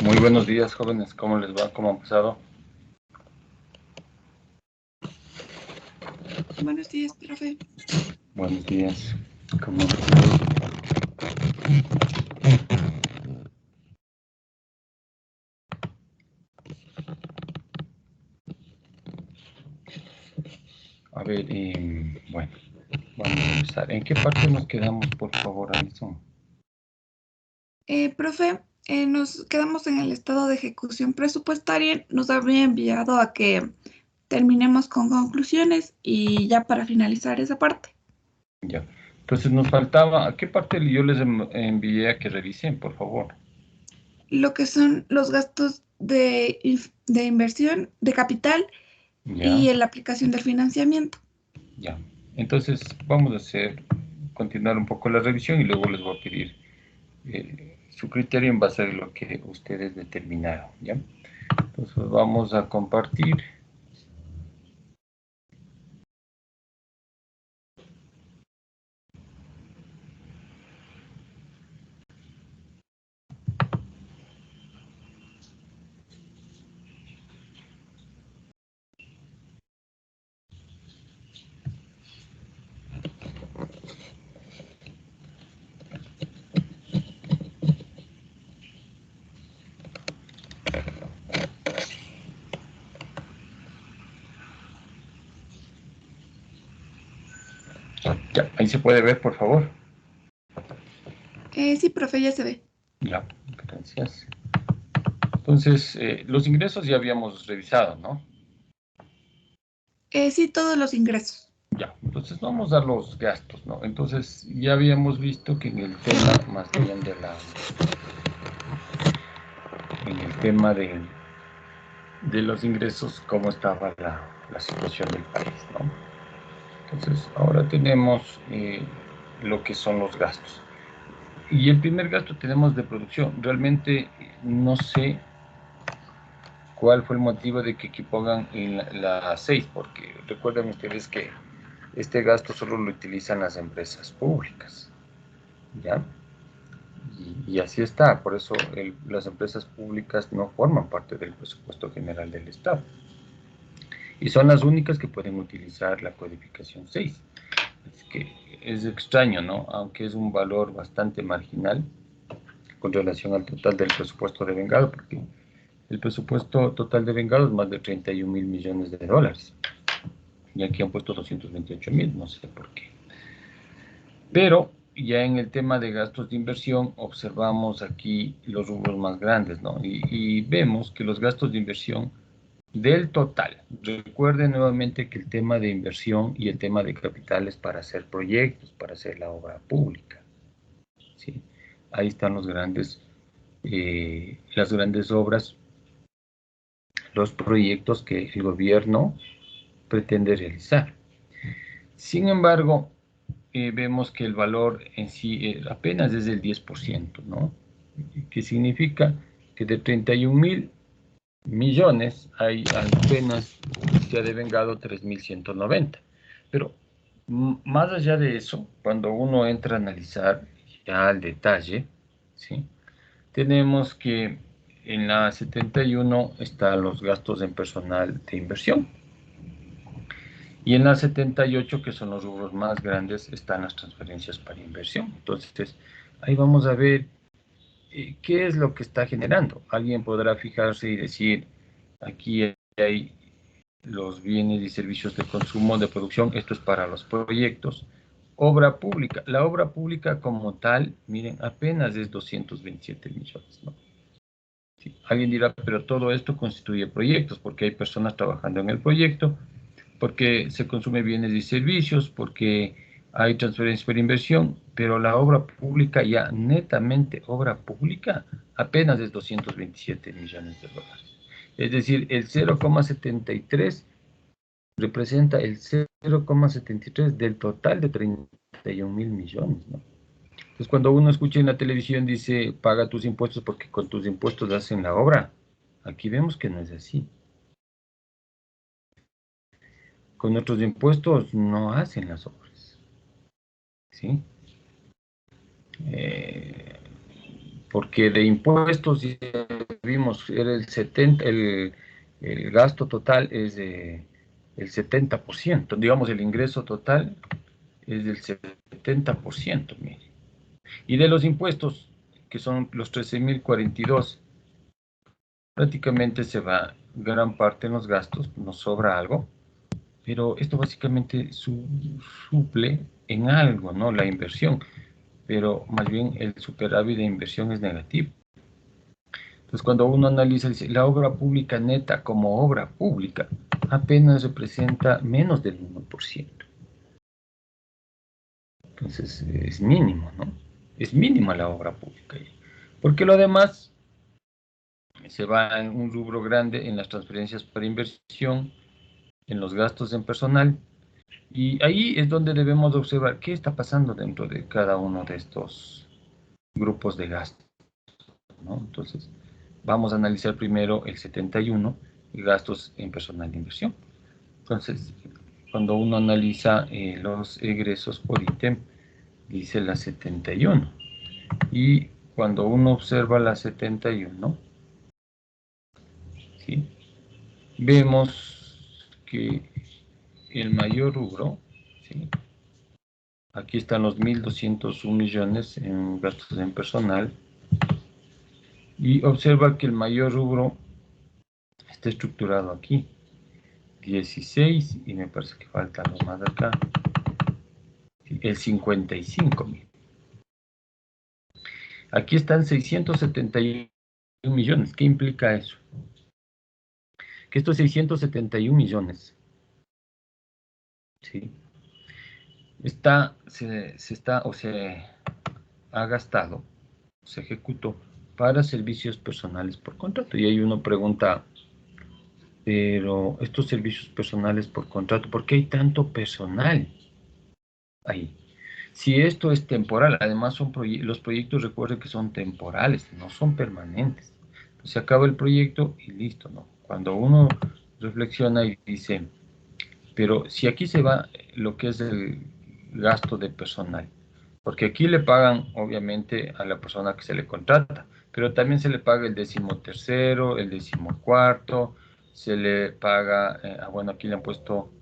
Muy buenos días, jóvenes. ¿Cómo les va? ¿Cómo han pasado? Buenos días, profe. Buenos días. ¿Cómo? A ver, bueno, vamos a empezar. ¿En qué parte nos quedamos, por favor, Alison? Profe, nos quedamos en el estado de ejecución presupuestaria. Nos había enviado a que terminemos con conclusiones y ya para finalizar esa parte. Ya. Entonces nos faltaba, ¿a qué parte yo les envié a que revisen, por favor? Lo que son los gastos de inversión, de capital Ya, y en la aplicación del financiamiento. ya. Entonces vamos a continuar un poco la revisión y luego les voy a pedir su criterio en base a lo que ustedes determinaron, ¿ya? Entonces vamos a compartir. Ya, ahí se puede ver, por favor. Sí, profe, ya se ve. Ya, gracias. Entonces, los ingresos ya habíamos revisado, ¿no? Sí, todos los ingresos. Ya, entonces vamos a los gastos, ¿no? Entonces, ya habíamos visto que en el tema más bien en el tema de los ingresos, cómo estaba la situación del país, ¿no? Entonces, ahora tenemos lo que son los gastos. Y el primer gasto tenemos de producción. Realmente no sé cuál fue el motivo de que aquí pongan en la 6, porque recuerden ustedes que este gasto solo lo utilizan las empresas públicas, ¿ya? Y así está, por eso las empresas públicas no forman parte del presupuesto general del Estado. Y son las únicas que pueden utilizar la codificación 6. Es que es extraño, ¿no? Aunque es un valor bastante marginal con relación al total del presupuesto de vengado, porque el presupuesto total de vengado es más de 31.000 millones de dólares. Y aquí han puesto 228.000, no sé por qué. Pero ya en el tema de gastos de inversión observamos aquí los rubros más grandes, ¿no? Y vemos que los gastos de inversión del total, recuerden nuevamente que el tema de inversión y el tema de capital es para hacer proyectos, para hacer la obra pública, ¿sí? Ahí están las grandes obras, los proyectos que el gobierno pretende realizar. Sin embargo, vemos que el valor en sí apenas es del 10%, ¿no? Que significa que de 31.000 millones hay apenas se ha devengado 3.190. Pero más allá de eso, cuando uno entra a analizar ya al detalle, ¿sí? Tenemos que en la 71 están los gastos en personal de inversión. Y en la 78, que son los rubros más grandes, están las transferencias para inversión. Entonces, ahí vamos a ver qué es lo que está generando. Alguien podrá fijarse y decir, aquí hay los bienes y servicios de consumo, de producción, esto es para los proyectos. Obra pública. La obra pública como tal, miren, apenas es 227 millones, ¿no? Sí, alguien dirá, pero todo esto constituye proyectos, porque hay personas trabajando en el proyecto, porque se consume bienes y servicios, porque hay transferencias por inversión, pero la obra pública, ya netamente obra pública, apenas es 227 millones de dólares. Es decir, el 0,73 representa el 0,73 del total de 31.000 millones, ¿no? Entonces, cuando uno escucha en la televisión dice, paga tus impuestos porque con tus impuestos hacen la obra, aquí vemos que no es así. Con nuestros impuestos no hacen las obras, ¿sí? porque de impuestos ya vimos, era el 70, el gasto total es de el 70%, digamos el ingreso total es del 70%, mire. Y de los impuestos, que son los 13.042, prácticamente se va gran parte en los gastos, nos sobra algo, pero esto básicamente suple en algo, ¿no? La inversión, pero más bien el superávit de inversión es negativo. Entonces, cuando uno analiza, dice, la obra pública neta como obra pública apenas representa menos del 1%. Entonces, es mínimo, ¿no? Es mínima la obra pública. Porque lo demás se va en un rubro grande en las transferencias para inversión, en los gastos en personal, y ahí es donde debemos observar qué está pasando dentro de cada uno de estos grupos de gasto, ¿no? Entonces, vamos a analizar primero el 71, gastos en personal de inversión. Entonces, cuando uno analiza los egresos por ítem, dice la 71. Y cuando uno observa la 71, ¿sí? Vemos que el mayor rubro, ¿sí? Aquí están los 1.201 millones en gastos en personal. Y observa que el mayor rubro está estructurado aquí. 16, y me parece que falta algo más acá. El 55.000. Aquí están 671 millones. ¿Qué implica eso? Que estos 671 millones, ¿sí? Se ha gastado, se ejecutó para servicios personales por contrato. Y ahí uno pregunta, pero estos servicios personales por contrato, ¿por qué hay tanto personal ahí? Si esto es temporal, además los proyectos, recuerden que son temporales, no son permanentes. Se acaba el proyecto y listo, ¿no? Cuando uno reflexiona y dice, pero si aquí se va lo que es el gasto de personal, porque aquí le pagan obviamente a la persona que se le contrata, pero también se le paga el 13º, el 14º, se le paga, bueno, aquí le han puesto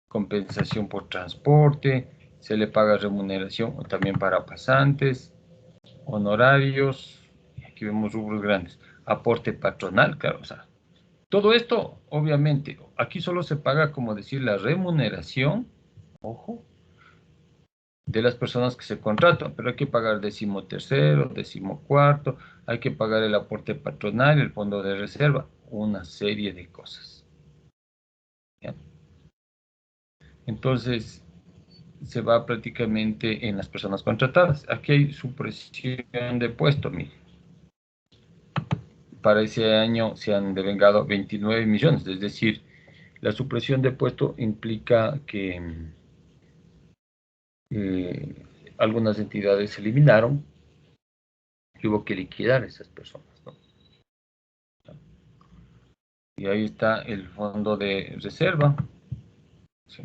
compensación por transporte, se le paga remuneración también para pasantes, honorarios, aquí vemos rubros grandes, aporte patronal, claro, o sea, todo esto, obviamente, aquí solo se paga, como decir, la remuneración, ojo, de las personas que se contratan, pero hay que pagar 13º, 14º, hay que pagar el aporte patronal, el fondo de reserva, una serie de cosas. ¿Ya? Entonces, se va prácticamente en las personas contratadas. Aquí hay supresión de puesto, mire. Para ese año se han devengado 29 millones, es decir, la supresión de puesto implica que algunas entidades se eliminaron y hubo que liquidar a esas personas, ¿no? Y ahí está el fondo de reserva. ¿Sí?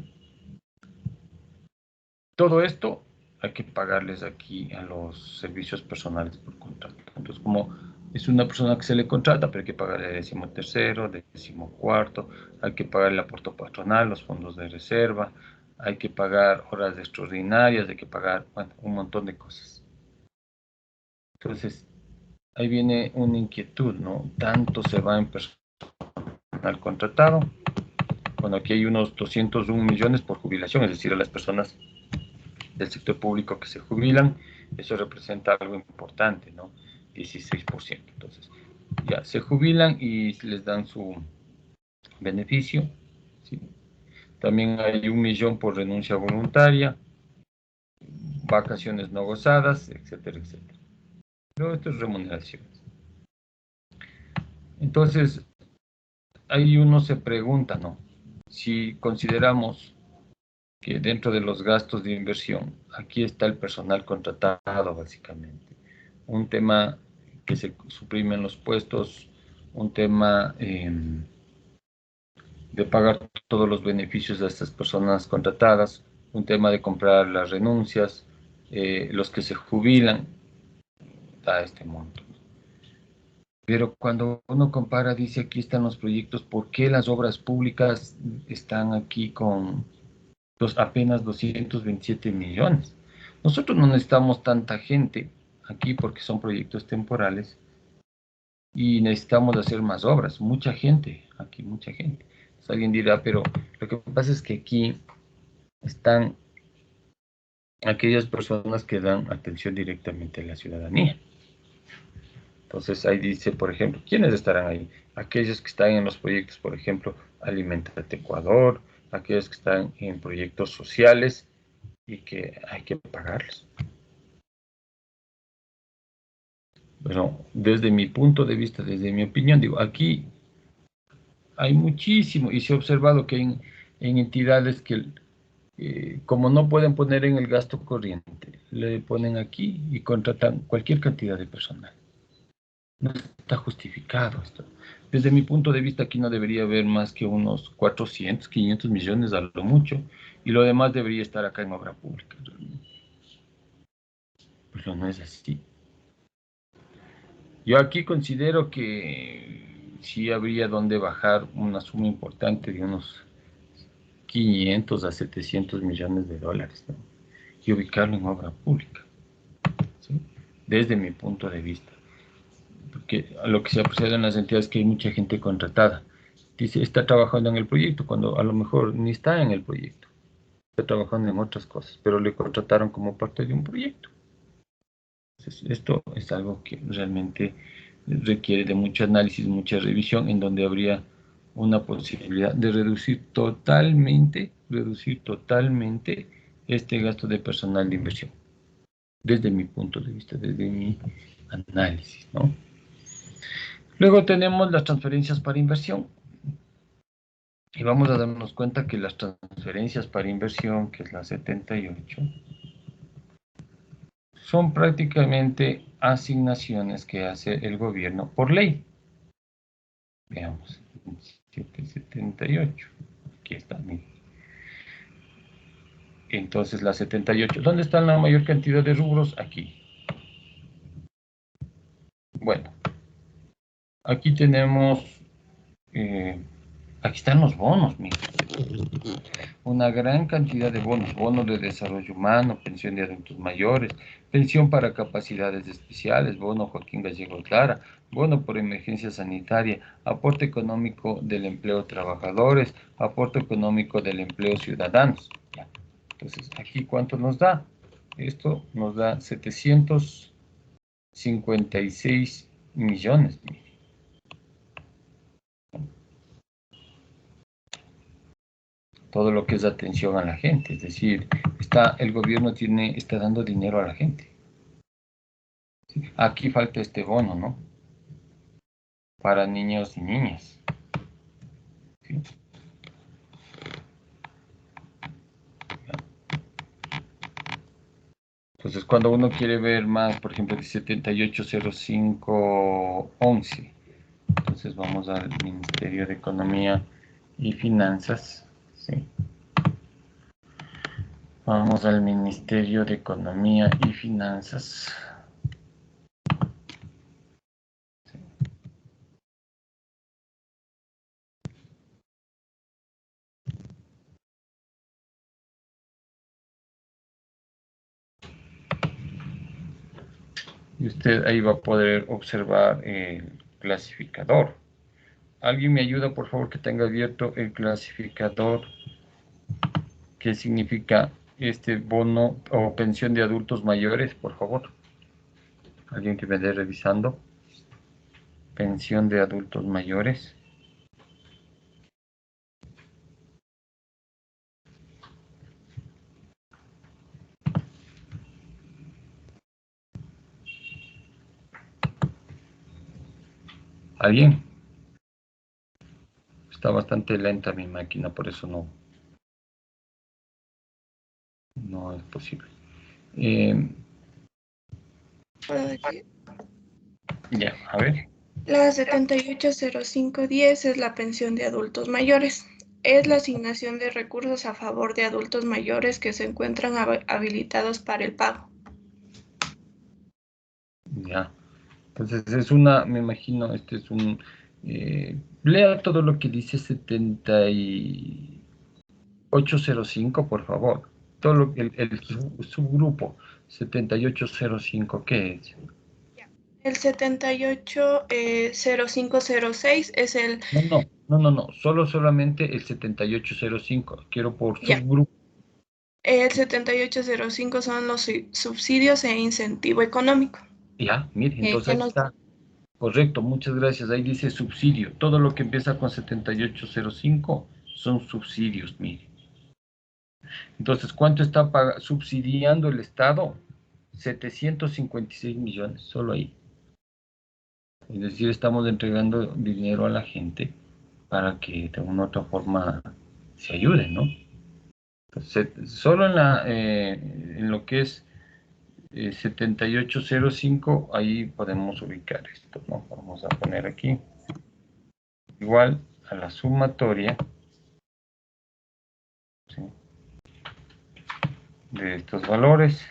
Todo esto hay que pagarles aquí a los servicios personales por contrato. Entonces, como es una persona que se le contrata, pero hay que pagarle el 13º, 14º, hay que pagar el aporte patronal, los fondos de reserva, hay que pagar horas extraordinarias, hay que pagar, bueno, un montón de cosas. Entonces, ahí viene una inquietud, ¿no? Tanto se va en personal contratado. Bueno, aquí hay unos 201 millones por jubilación, es decir, a las personas del sector público que se jubilan, eso representa algo importante, ¿no? 16%. Entonces, ya se jubilan y les dan su beneficio, ¿sí? También hay 1 millón por renuncia voluntaria, vacaciones no gozadas, etcétera, etcétera. Pero esto es remuneraciones. Entonces, ahí uno se pregunta, ¿no? Si consideramos que dentro de los gastos de inversión, aquí está el personal contratado básicamente. Un tema que se suprimen los puestos, un tema de pagar todos los beneficios de estas personas contratadas, un tema de comprar las renuncias, los que se jubilan, da este monto. Pero cuando uno compara, dice aquí están los proyectos, ¿por qué las obras públicas están aquí con apenas 227 millones? Nosotros no necesitamos tanta gente aquí porque son proyectos temporales y necesitamos hacer más obras. Mucha gente, aquí mucha gente. Entonces, alguien dirá, pero lo que pasa es que aquí están aquellas personas que dan atención directamente a la ciudadanía. Entonces ahí dice, por ejemplo, ¿quiénes estarán ahí? Aquellos que están en los proyectos, por ejemplo, Alimentate Ecuador, aquellos que están en proyectos sociales y que hay que pagarles. Bueno, desde mi punto de vista, desde mi opinión, digo, aquí hay muchísimo, y se ha observado que en entidades que, como no pueden poner en el gasto corriente, le ponen aquí y contratan cualquier cantidad de personal. No está justificado esto. Desde mi punto de vista, aquí no debería haber más que unos 400, 500 millones a lo mucho, y lo demás debería estar acá en obra pública. Pues no es así. Yo aquí considero que sí habría donde bajar una suma importante de unos 500 a 700 millones de dólares, ¿no? Y ubicarlo en obra pública, ¿sí? Desde mi punto de vista. Porque a lo que se ha apreciado en las entidades es que hay mucha gente contratada. Dice, está trabajando en el proyecto, cuando a lo mejor ni está en el proyecto. Está trabajando en otras cosas, pero le contrataron como parte de un proyecto. Entonces, esto es algo que realmente requiere de mucho análisis, mucha revisión, en donde habría una posibilidad de reducir totalmente este gasto de personal de inversión, desde mi punto de vista, desde mi análisis, ¿no? Luego tenemos las transferencias para inversión. Y vamos a darnos cuenta que las transferencias para inversión, que es la 78, son prácticamente asignaciones que hace el gobierno por ley. Veamos, 778. Aquí está. Entonces la 78. ¿Dónde está la mayor cantidad de rubros? Aquí. Bueno, aquí tenemos, aquí están los bonos, miren. Una gran cantidad de bonos, bonos de desarrollo humano, pensión de adultos mayores, pensión para capacidades especiales, bono Joaquín Gallego Clara, bono por emergencia sanitaria, aporte económico del empleo de trabajadores, aporte económico del empleo ciudadanos. Ya. Entonces, aquí ¿cuánto nos da? Esto nos da 756 millones. Todo lo que es atención a la gente, es decir, el gobierno está dando dinero a la gente. ¿Sí? Aquí falta este bono, ¿no? Para niños y niñas. ¿Sí? Entonces, cuando uno quiere ver más, por ejemplo, de 780511, entonces vamos al Ministerio de Economía y Finanzas, ¿sí? Vamos al Ministerio de Economía y Finanzas. ¿Sí? Y usted ahí va a poder observar el clasificador. ¿Alguien me ayuda, por favor, que tenga abierto el clasificador? ¿Qué significa este bono o pensión de adultos mayores, por favor? ¿Alguien que me esté revisando? Pensión de adultos mayores. ¿Alguien? Está bastante lenta mi máquina, por eso no es posible. ¿Puedo decir? Ya, a ver. La 780510 es la pensión de adultos mayores. Es la asignación de recursos a favor de adultos mayores que se encuentran habilitados para el pago. Ya. Entonces es una, me imagino, este es un... lea todo lo que dice 7805, por favor. Todo lo que el subgrupo 7805, ¿qué es? El 780506 es el, No. Solamente el 7805. Quiero por ya, subgrupo. el 7805 son los subsidios e incentivo económico. Ya, mire, entonces Que ahí nos, está. Correcto, muchas gracias. Ahí dice subsidio. Todo lo que empieza con 7805 son subsidios, mire. Entonces, ¿cuánto está subsidiando el Estado? 756 millones, solo ahí. Es decir, estamos entregando dinero a la gente para que de una u otra forma se ayude, ¿no? Entonces, solo en lo que es 7805, ahí podemos ubicar esto, ¿no? Vamos a poner aquí igual a la sumatoria, ¿sí?, de estos valores.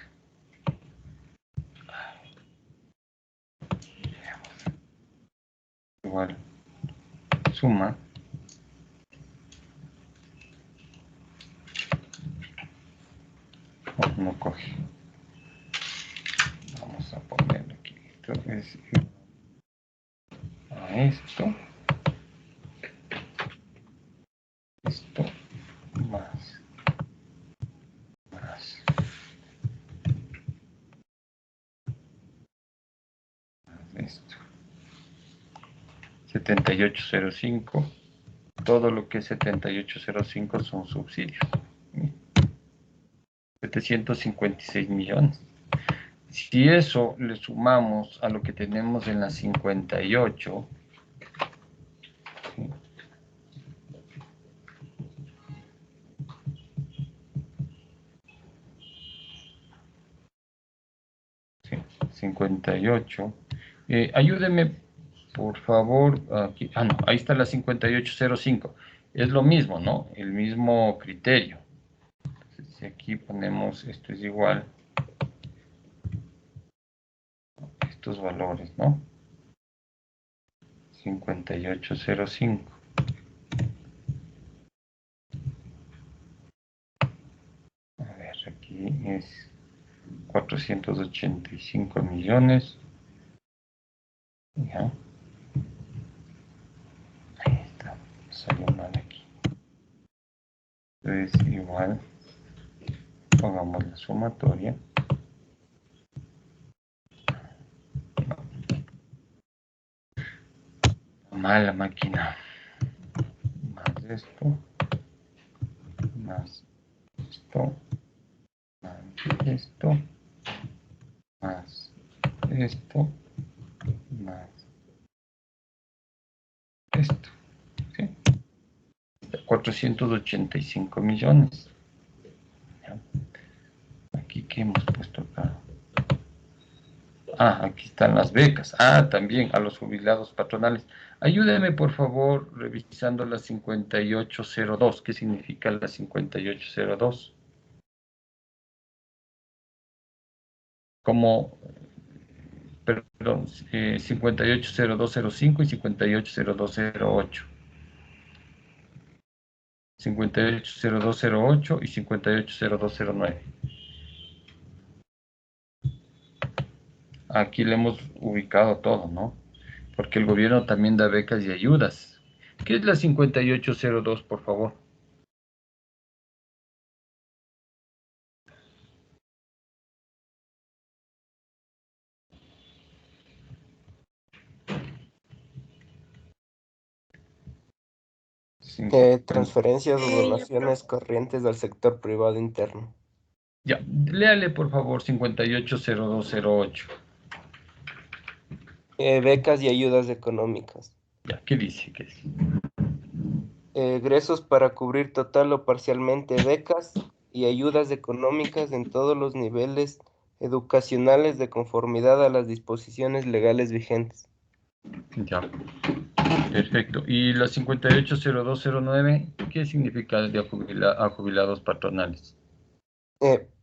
Igual suma. No coge. Vamos a poner aquí. Entonces, a esto más esto. 7805. Todo lo que es 7805 son subsidios. 756 millones. Si eso le sumamos a lo que tenemos en la 58, ¿sí?, 58. Ayúdeme, por favor, aquí. Ah, no, ahí está la 5805. Es lo mismo, ¿no? El mismo criterio. Entonces, si aquí ponemos, esto es igual a estos valores, ¿no? 5805. A ver, aquí es 485 millones. Ya. Ahí está. Salió mal aquí. Entonces, igual, pongamos la sumatoria. Mala máquina. Más esto. Más esto. Más esto. Más esto. Más esto. ¿Sí? 485 millones. ¿Ya? Aquí, ¿qué hemos puesto acá? Ah, aquí están las becas. Ah, también a los jubilados patronales. Ayúdeme, por favor, revisando la 5802. ¿Qué significa la 5802? Como, perdón, 580205 y 580208. 580208 y 580209. Aquí le hemos ubicado todo, ¿no? Porque el gobierno también da becas y ayudas. ¿Qué es la 5802, por favor? Transferencias o donaciones corrientes del sector privado interno. Ya, léale por favor 580208. Becas y ayudas económicas. Ya, ¿qué dice? ¿Qué dice? Egresos para cubrir total o parcialmente becas y ayudas económicas en todos los niveles educacionales de conformidad a las disposiciones legales vigentes. Ya, perfecto. ¿Y la 580209, qué significa de a jubilados patronales?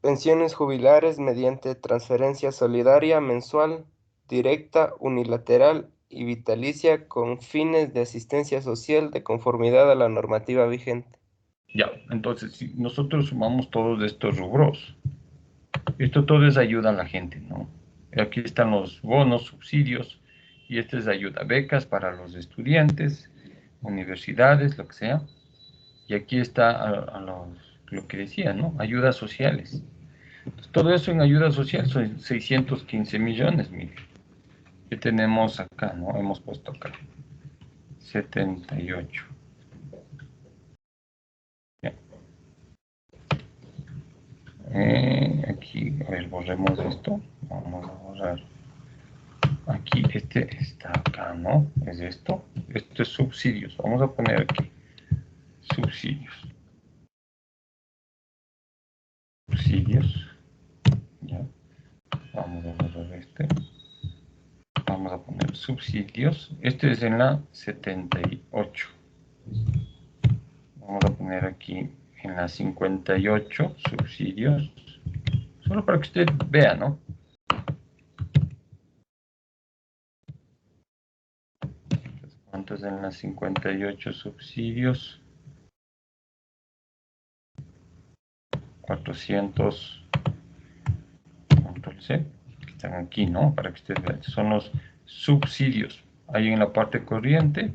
Pensiones jubilares mediante transferencia solidaria mensual directa, unilateral y vitalicia con fines de asistencia social de conformidad a la normativa vigente. Ya, entonces, si nosotros sumamos todos estos rubros, esto todo es ayuda a la gente, ¿no? Aquí están los bonos, subsidios, y esta es ayuda, becas para los estudiantes, universidades, lo que sea. Y aquí está lo que decía, ¿no? Ayudas sociales. Entonces, todo eso en ayuda social son 615 millones, mire. ¿Qué tenemos acá, no? Hemos puesto acá. 78. Ya. Aquí, a ver, borremos esto. Vamos a borrar. Aquí, este está acá, ¿no? Es esto. Esto es subsidios. Vamos a poner aquí. Subsidios. Subsidios. Ya. Vamos a borrar este. Vamos a poner subsidios. Este es en la 78. Vamos a poner aquí en la 58 subsidios. Solo para que usted vea, ¿no? ¿Cuánto es en la 58 subsidios? 400. Control C. Que están aquí, ¿no? Para que usted vea. Son los subsidios. Hay en la parte corriente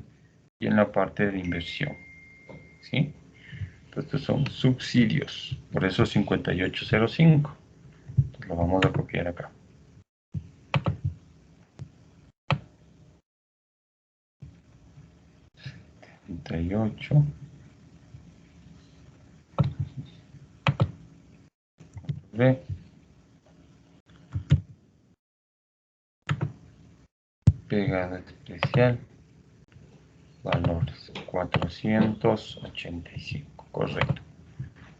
y en la parte de inversión. ¿Sí? Estos son subsidios, por eso 5805. Entonces lo vamos a copiar acá. V. Pegada especial. Valores 485, correcto.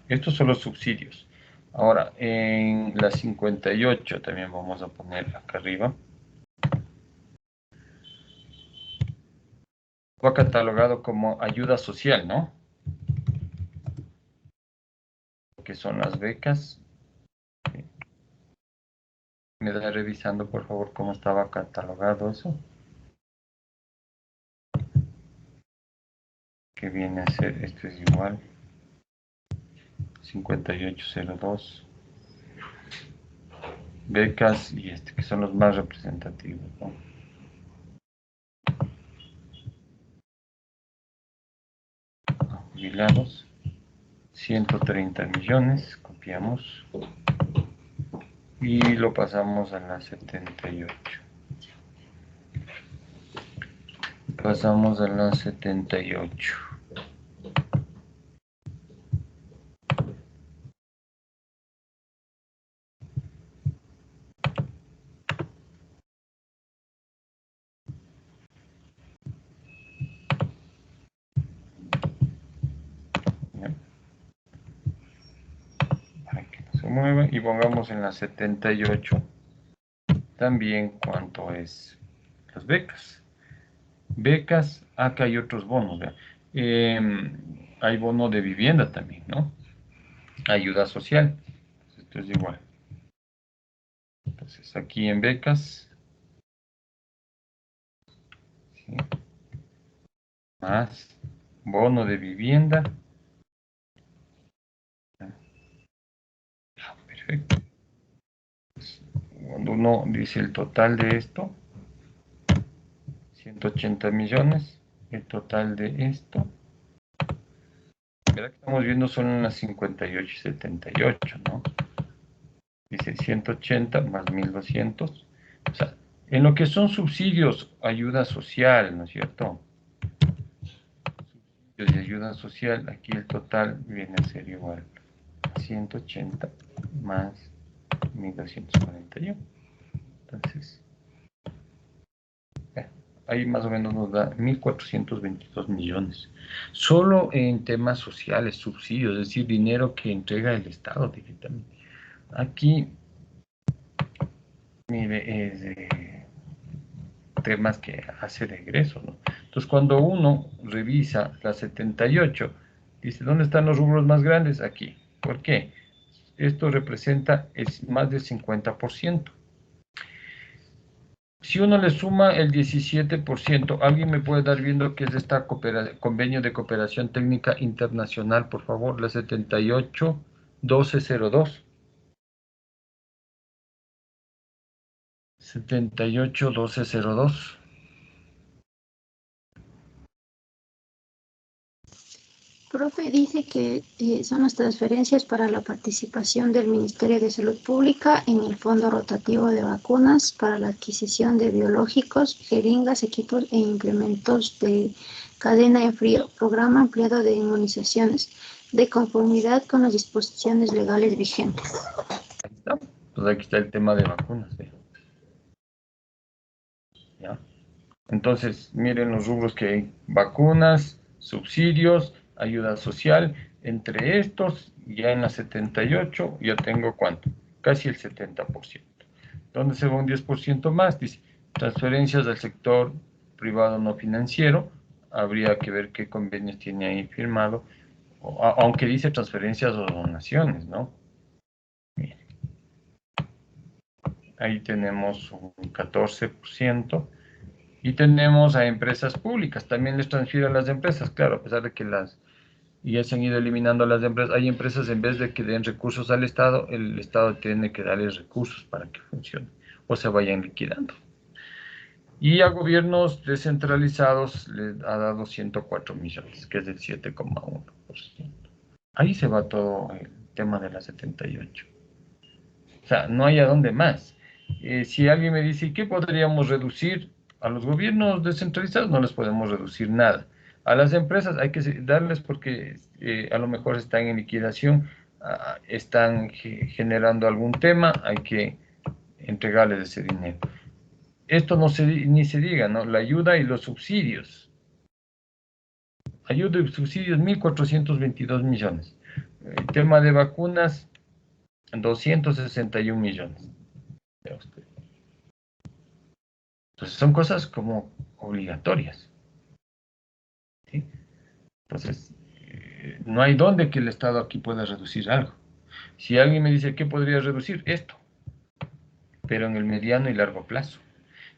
Estos son los subsidios. Ahora, en la 58 también vamos a poner acá arriba. Fue catalogado como ayuda social, ¿no? Que son las becas. ¿Me da revisando, por favor, cómo estaba catalogado eso? Que viene a ser, esto es igual. 5802. Becas y este, que son los más representativos, ¿no? Jubilados, 130 millones, copiamos y lo pasamos a la 78. Pasamos a la 78. Para que no se mueva y pongamos en la 78 también cuánto es las becas. Becas, acá hay otros bonos, hay bono de vivienda también, ¿no? Ayuda social, esto es igual. Entonces aquí en becas, ¿sí? Más bono de vivienda. Perfecto. Cuando uno dice el total de esto, 180 millones, el total de esto, ¿verdad que estamos viendo son las 58 y 78, ¿no? Dice 180 más 1200. O sea, en lo que son subsidios, ayuda social, ¿no es cierto? Subsidios y ayuda social, aquí el total viene a ser igual a 180 más 1241. Entonces, ahí más o menos nos da 1.422 millones. Solo en temas sociales, subsidios, es decir, dinero que entrega el Estado directamente. Aquí, mire, es de temas que hace de egreso, ¿no? Entonces, cuando uno revisa la 78, dice, ¿dónde están los rubros más grandes? Aquí. ¿Por qué? Esto representa más del 50%. Si uno le suma el 17%, ¿alguien me puede dar viendo qué es esta convenio de cooperación técnica internacional, por favor? La 78-1202. 78-1202. Profe, dice que son las transferencias para la participación del Ministerio de Salud Pública en el Fondo Rotativo de Vacunas para la adquisición de biológicos, jeringas, equipos e implementos de cadena en frío, programa ampliado de inmunizaciones, de conformidad con las disposiciones legales vigentes. Ahí está. Pues aquí está el tema de vacunas. ¿Ya? Entonces, miren los rubros que hay. Vacunas, subsidios, ayuda social. Entre estos, ya en la 78, ya tengo ¿cuánto? Casi el 70%. ¿Dónde se va un 10% más? Dice, transferencias al sector privado no financiero. Habría que ver qué convenios tiene ahí firmado. Aunque dice transferencias o donaciones, ¿no? Miren, ahí tenemos un 14%. Y tenemos a empresas públicas, también les transfiero a las empresas, claro, a pesar de que ya se han ido eliminando las empresas, hay empresas en vez de que den recursos al Estado, el Estado tiene que darles recursos para que funcione o se vayan liquidando. Y a gobiernos descentralizados les ha dado 104 millones, que es del 7,1%. Ahí se va todo el tema de la 78. O sea, no hay a dónde más. Si alguien me dice, ¿qué podríamos reducir? A los gobiernos descentralizados no les podemos reducir nada. A las empresas hay que darles porque a lo mejor están en liquidación, están generando algún tema, hay que entregarles ese dinero. Esto no ni se diga, ¿no? La ayuda y los subsidios. Ayuda y subsidios, 1.422 millones. El tema de vacunas, 261 millones. Vea usted. Entonces son cosas como obligatorias. ¿Sí? Entonces, no hay dónde que el Estado aquí pueda reducir algo. Si alguien me dice, ¿qué podría reducir? Esto, pero en el mediano y largo plazo.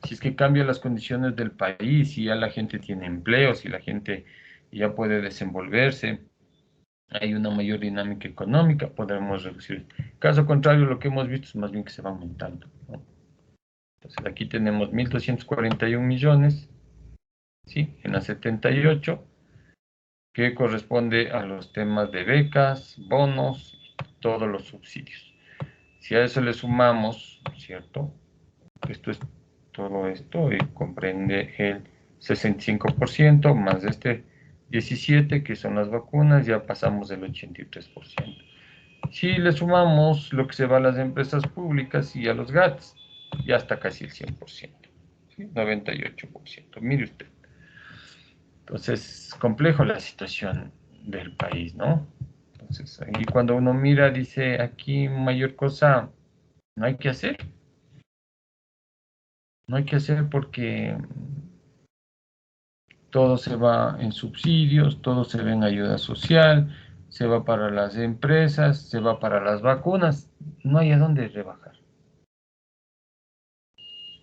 Si es que cambian las condiciones del país, si ya la gente tiene empleo, si la gente ya puede desenvolverse, hay una mayor dinámica económica, podremos reducir. Caso contrario, lo que hemos visto es más bien que se va aumentando, ¿no? Entonces aquí tenemos 1.241 millones, ¿sí? En la 78, que corresponde a los temas de becas, bonos, todos los subsidios. Si a eso le sumamos, ¿cierto? Esto es todo esto y comprende el 65% más este 17%, que son las vacunas, ya pasamos del 83%. Si le sumamos lo que se va a las empresas públicas y a los GATS, ya está casi el 100%, ¿sí? 98%. Mire usted. Entonces, complejo la situación del país, ¿no? Entonces, ahí cuando uno mira, dice, aquí mayor cosa no hay que hacer. No hay que hacer porque todo se va en subsidios, todo se va en ayuda social, se va para las empresas, se va para las vacunas. No hay a dónde rebajar.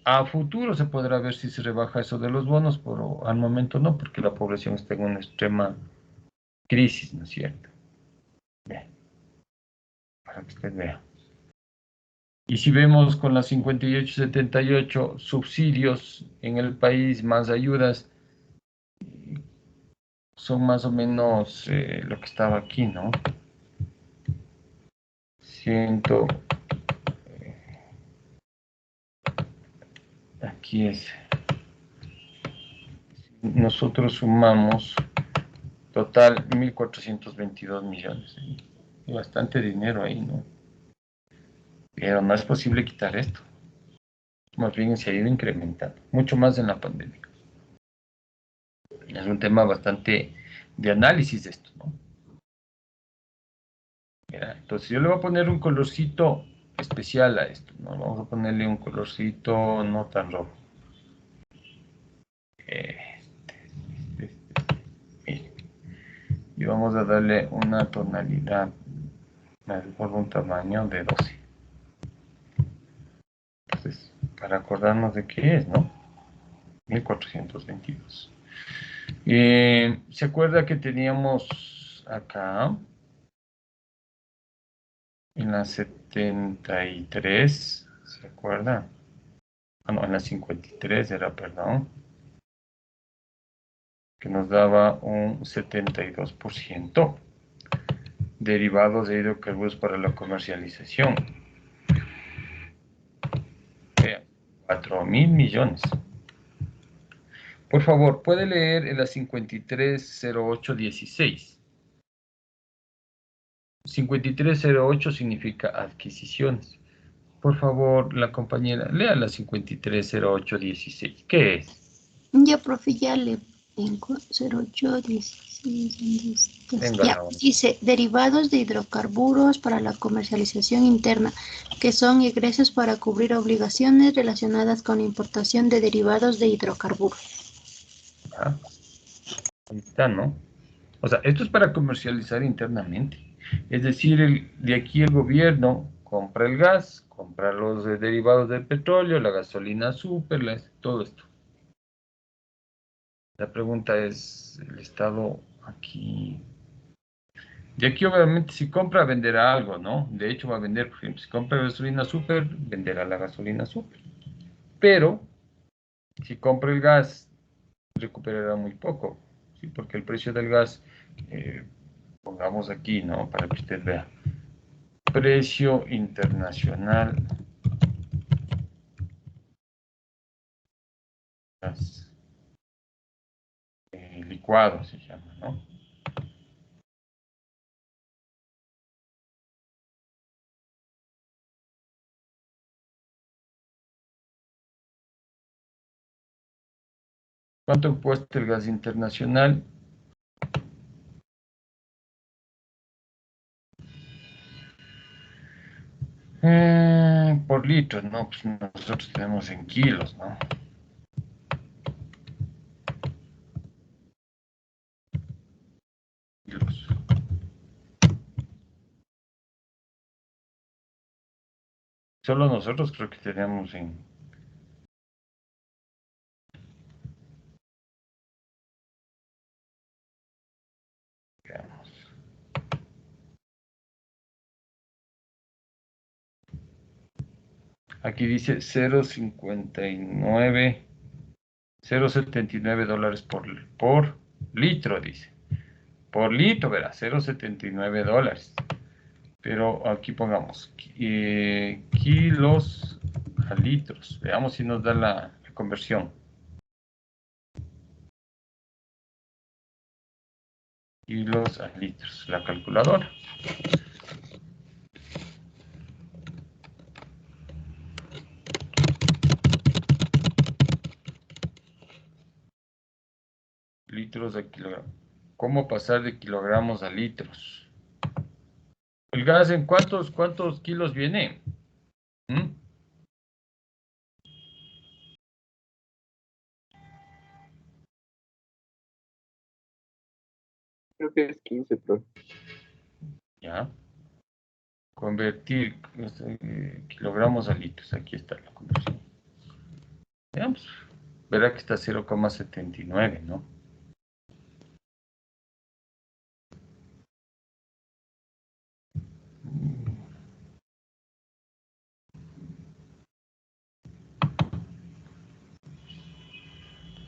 A futuro se podrá ver si se rebaja eso de los bonos, pero al momento no, porque la población está en una extrema crisis, ¿no es cierto? Bien, para que usted vea. Y si vemos con las 58-78 subsidios en el país, más ayudas, son más o menos lo que estaba aquí, ¿no? Aquí es. Nosotros sumamos total 1.422 millones. Y bastante dinero ahí, ¿no? Pero no es posible quitar esto. Más bien se ha ido incrementando, mucho más en la pandemia. Es un tema bastante de análisis de esto, ¿no? Mira, entonces yo le voy a poner un colorcito especial a esto, ¿no? Vamos a ponerle un colorcito no tan rojo. Mire. Y vamos a darle una tonalidad por un tamaño de 12. Entonces, para acordarnos de qué es, ¿no? 1422. ¿Se acuerda que teníamos acá en la 73? ¿Se acuerda? Ah, no, en la 53 era, perdón, que nos daba un 72% derivados de hidrocarburos para la comercialización. Vean, 4.000 millones. Por favor, ¿puede leer en la 530816? 5308 significa adquisiciones. Por favor, la compañera, lea la 530816. ¿Qué es? Ya, profe, ya le tengo 0816. ¿Dónde estás? Venga, Ya, Laura. dice derivados de hidrocarburos para la comercialización interna, que son egresos para cubrir obligaciones relacionadas con la importación de derivados de hidrocarburos. Ah, ahí está, ¿no? O sea, esto es para comercializar internamente. Es decir, de aquí el gobierno compra el gas, compra los derivados del petróleo, la gasolina super, todo esto. La pregunta es, el Estado aquí... De aquí obviamente si compra venderá algo, ¿no? De hecho va a vender, por ejemplo, si compra gasolina super, venderá la gasolina super. Pero si compra el gas, recuperará muy poco, ¿sí? Porque el precio del gas, pongamos aquí, ¿no? Para que usted vea. Precio internacional gas, licuado se llama, ¿no? ¿Cuánto cuesta el gas internacional? Por litro, ¿no? Pues nosotros tenemos en kilos, ¿no? Kilos. Solo nosotros creo que tenemos en... Veamos. Aquí dice 0.79 dólares por litro, dice. Por litro, verá, 0.79 dólares. Pero aquí pongamos kilos a litros. Veamos si nos da la conversión. Kilos a litros. La calculadora. Litros a kilogramos. ¿Cómo pasar de kilogramos a litros? ¿El gas en cuántos kilos viene? ¿Mm? Creo que es 15, profe. Ya. Convertir kilogramos a litros. Aquí está la conversión. Veamos. Verá que está 0,79, ¿no?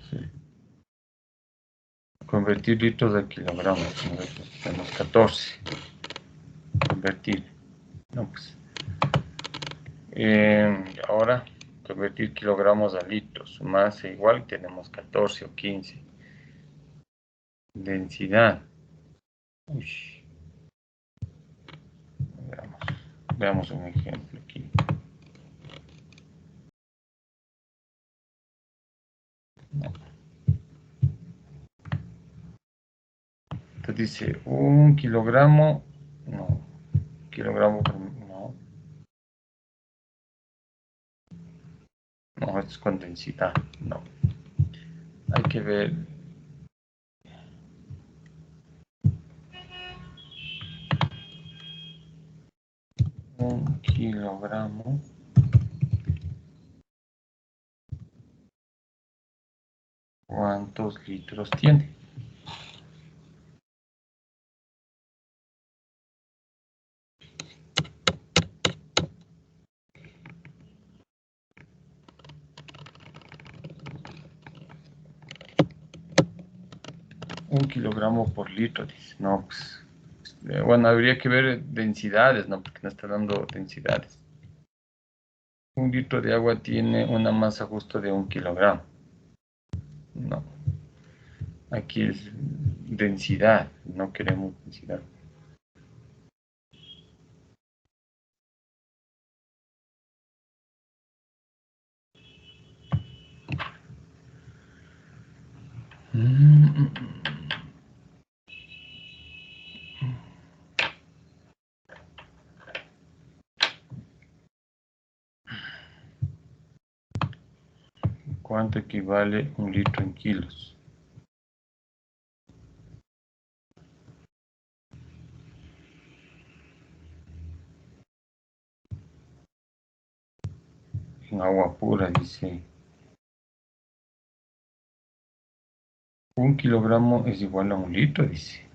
Sí. Convertir litros a kilogramos. Tenemos 14. Convertir. No, pues. Ahora, convertir kilogramos a litros. Más e igual, tenemos 14 o 15. Densidad. Uy. Veamos un ejemplo aquí. No. Entonces dice, un kilogramo, no, kilogramo, no, no, esto es con densidad, no. Hay que ver. Un kilogramo ¿Cuántos litros tiene? Un kilogramo por litro, dice. No, pues, bueno, habría que ver densidades, ¿no? Porque no está dando densidades. Un litro de agua tiene una masa justo de 1 kilogramo. No. Aquí es densidad, no queremos densidad. ¿Cuánto equivale 1 litro en kilos? En agua pura, dice. 1 kilogramo es igual a 1 litro, dice.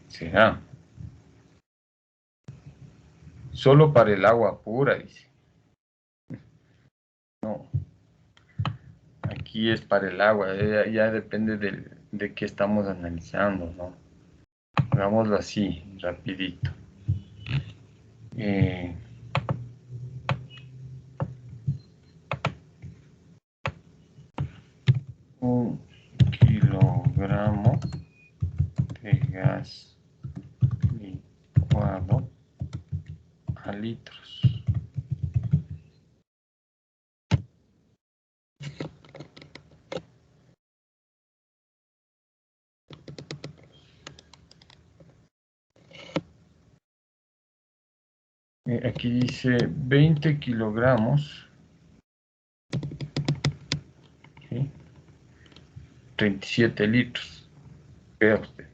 ¿Será? Solo para el agua pura, dice. No. Aquí es para el agua. Ya depende de qué estamos analizando, ¿no? Hagámoslo así, rapidito. 1 kilogramo de gas licuado a litros. Aquí dice 20 kilogramos, ¿sí? 37 litros. Vea usted.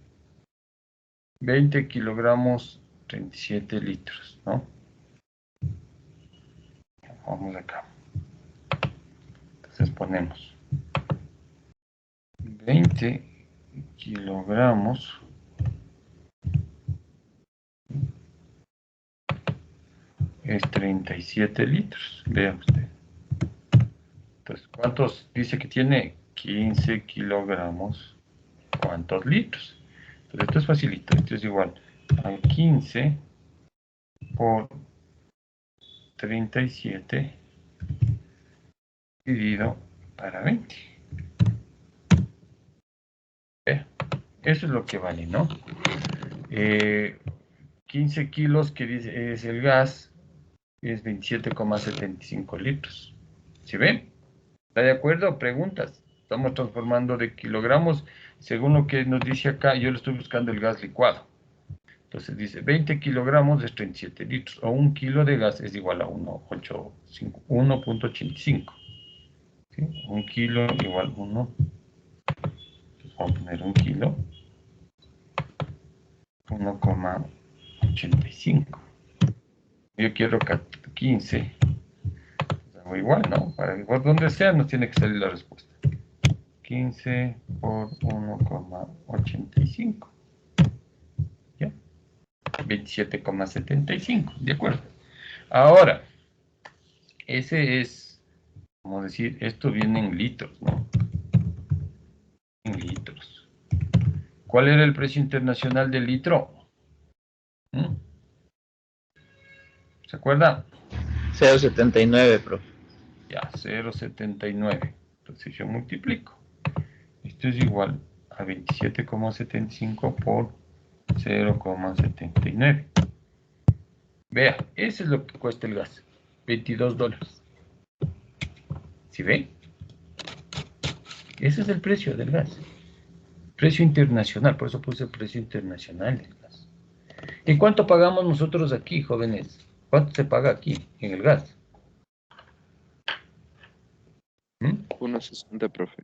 20 kilogramos, 37 litros, ¿no? Vamos acá. Entonces ponemos 20 kilogramos es 37 litros. Vea usted. Entonces, ¿cuántos dice que tiene? 15 kilogramos. ¿Cuántos litros? Entonces, esto es facilito. Esto es igual a 15 por 37 dividido para 20. Eso es lo que vale, ¿no? 15 kilos, que dice, es el gas, es 27,75 litros. ¿Sí ven? ¿Está de acuerdo? Preguntas. Estamos transformando de kilogramos, según lo que nos dice acá, yo le estoy buscando el gas licuado. Entonces dice 20 kilogramos es 37 litros, o 1 kilo de gas es igual a 1.85. ¿Sí? 1 kilo igual a 1. Entonces vamos a poner 1 kilo. 1,85. Yo quiero 15. Hago igual, ¿no? Por donde sea nos tiene que salir la respuesta. 15 por 1,85. ¿Ya? 27,75. ¿De acuerdo? Ahora, ese es, vamos a decir, esto viene en litros, ¿no? En litros. ¿Cuál era el precio internacional del litro? ¿Se acuerda? 0,79, profe. Ya, 0,79. Entonces yo multiplico. Esto es igual a 27,75 por 0,79. Vea, eso es lo que cuesta el gas. $22. ¿Sí ven? Ese es el precio del gas. Precio internacional, por eso puse el precio internacional del gas. ¿Y cuánto pagamos nosotros aquí, jóvenes? ¿Cuánto se paga aquí en el gas? 1.60, profe.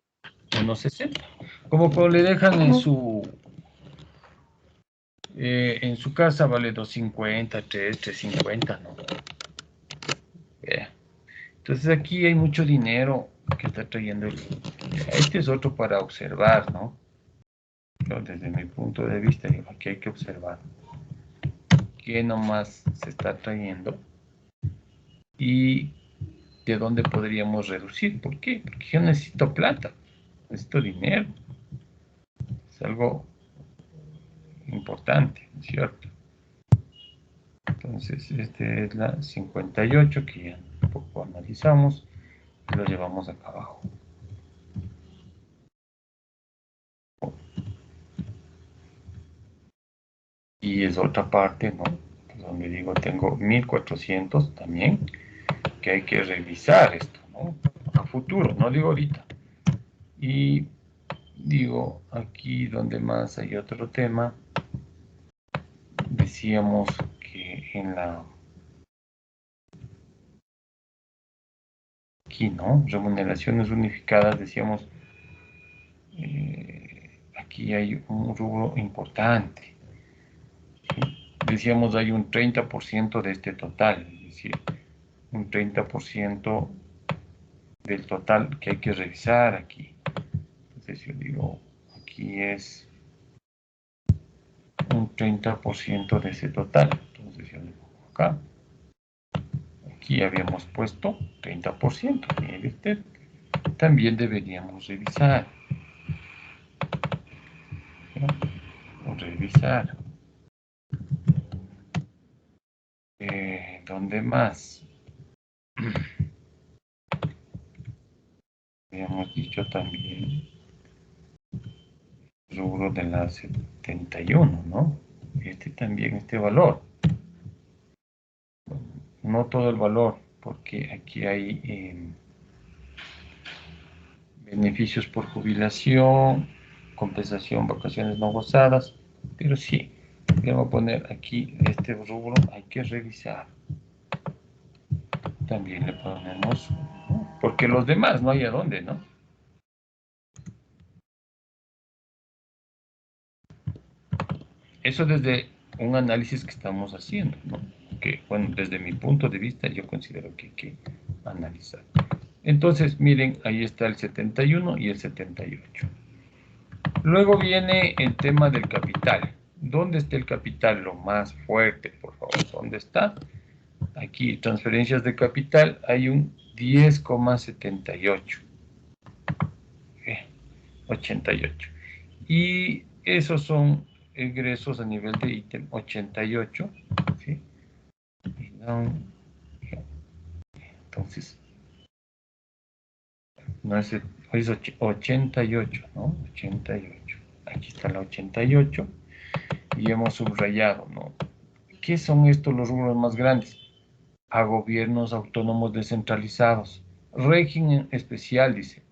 1.60. Como le dejan en su casa vale 2.50, 3.50, ¿no? Entonces aquí hay mucho dinero que está trayendo Este es otro para observar, ¿no? Yo, desde mi punto de vista, digo, aquí hay que observar qué nomás se está trayendo y de dónde podríamos reducir. ¿Por qué? Porque yo necesito plata, necesito dinero. Es algo importante, ¿cierto? Entonces, este es la 58 que ya un poco analizamos y lo llevamos acá abajo. Y es otra parte, ¿no? Pues donde digo, tengo 1400 también, que hay que revisar esto, ¿no? A futuro, no digo ahorita. Y digo, aquí donde más hay otro tema, decíamos que en la... Aquí, ¿no? Remuneraciones unificadas, decíamos, aquí hay un rubro importante. ¿Sí? Decíamos, hay un 30% de este total, es decir, un 30% del total que hay que revisar aquí. Entonces yo digo, aquí es un 30% de ese total. Entonces yo digo, acá, aquí habíamos puesto 30%. Mire usted, también deberíamos revisar. ¿No? Revisar. ¿Dónde más? Habíamos dicho también rubro de la 71, ¿no? Este también, este valor. No todo el valor, porque aquí hay beneficios por jubilación, compensación, vacaciones no gozadas, pero sí, debo poner aquí este rubro, hay que revisar. También le ponemos, ¿no? Porque los demás no hay a dónde, ¿no? Eso desde un análisis que estamos haciendo, ¿no? Que, bueno, desde mi punto de vista yo considero que hay que analizar. Entonces, miren, ahí está el 71 y el 78. Luego viene el tema del capital. ¿Dónde está el capital? Lo más fuerte, por favor. ¿Dónde está? Aquí, transferencias de capital, hay un 10,78. 88. Y esos son egresos a nivel de ítem 88. ¿Sí? Entonces, no es 88, ¿no? 88. Aquí está la 88 y hemos subrayado, ¿no? ¿Qué son estos los rubros más grandes? A gobiernos autónomos descentralizados. Régimen especial, dice.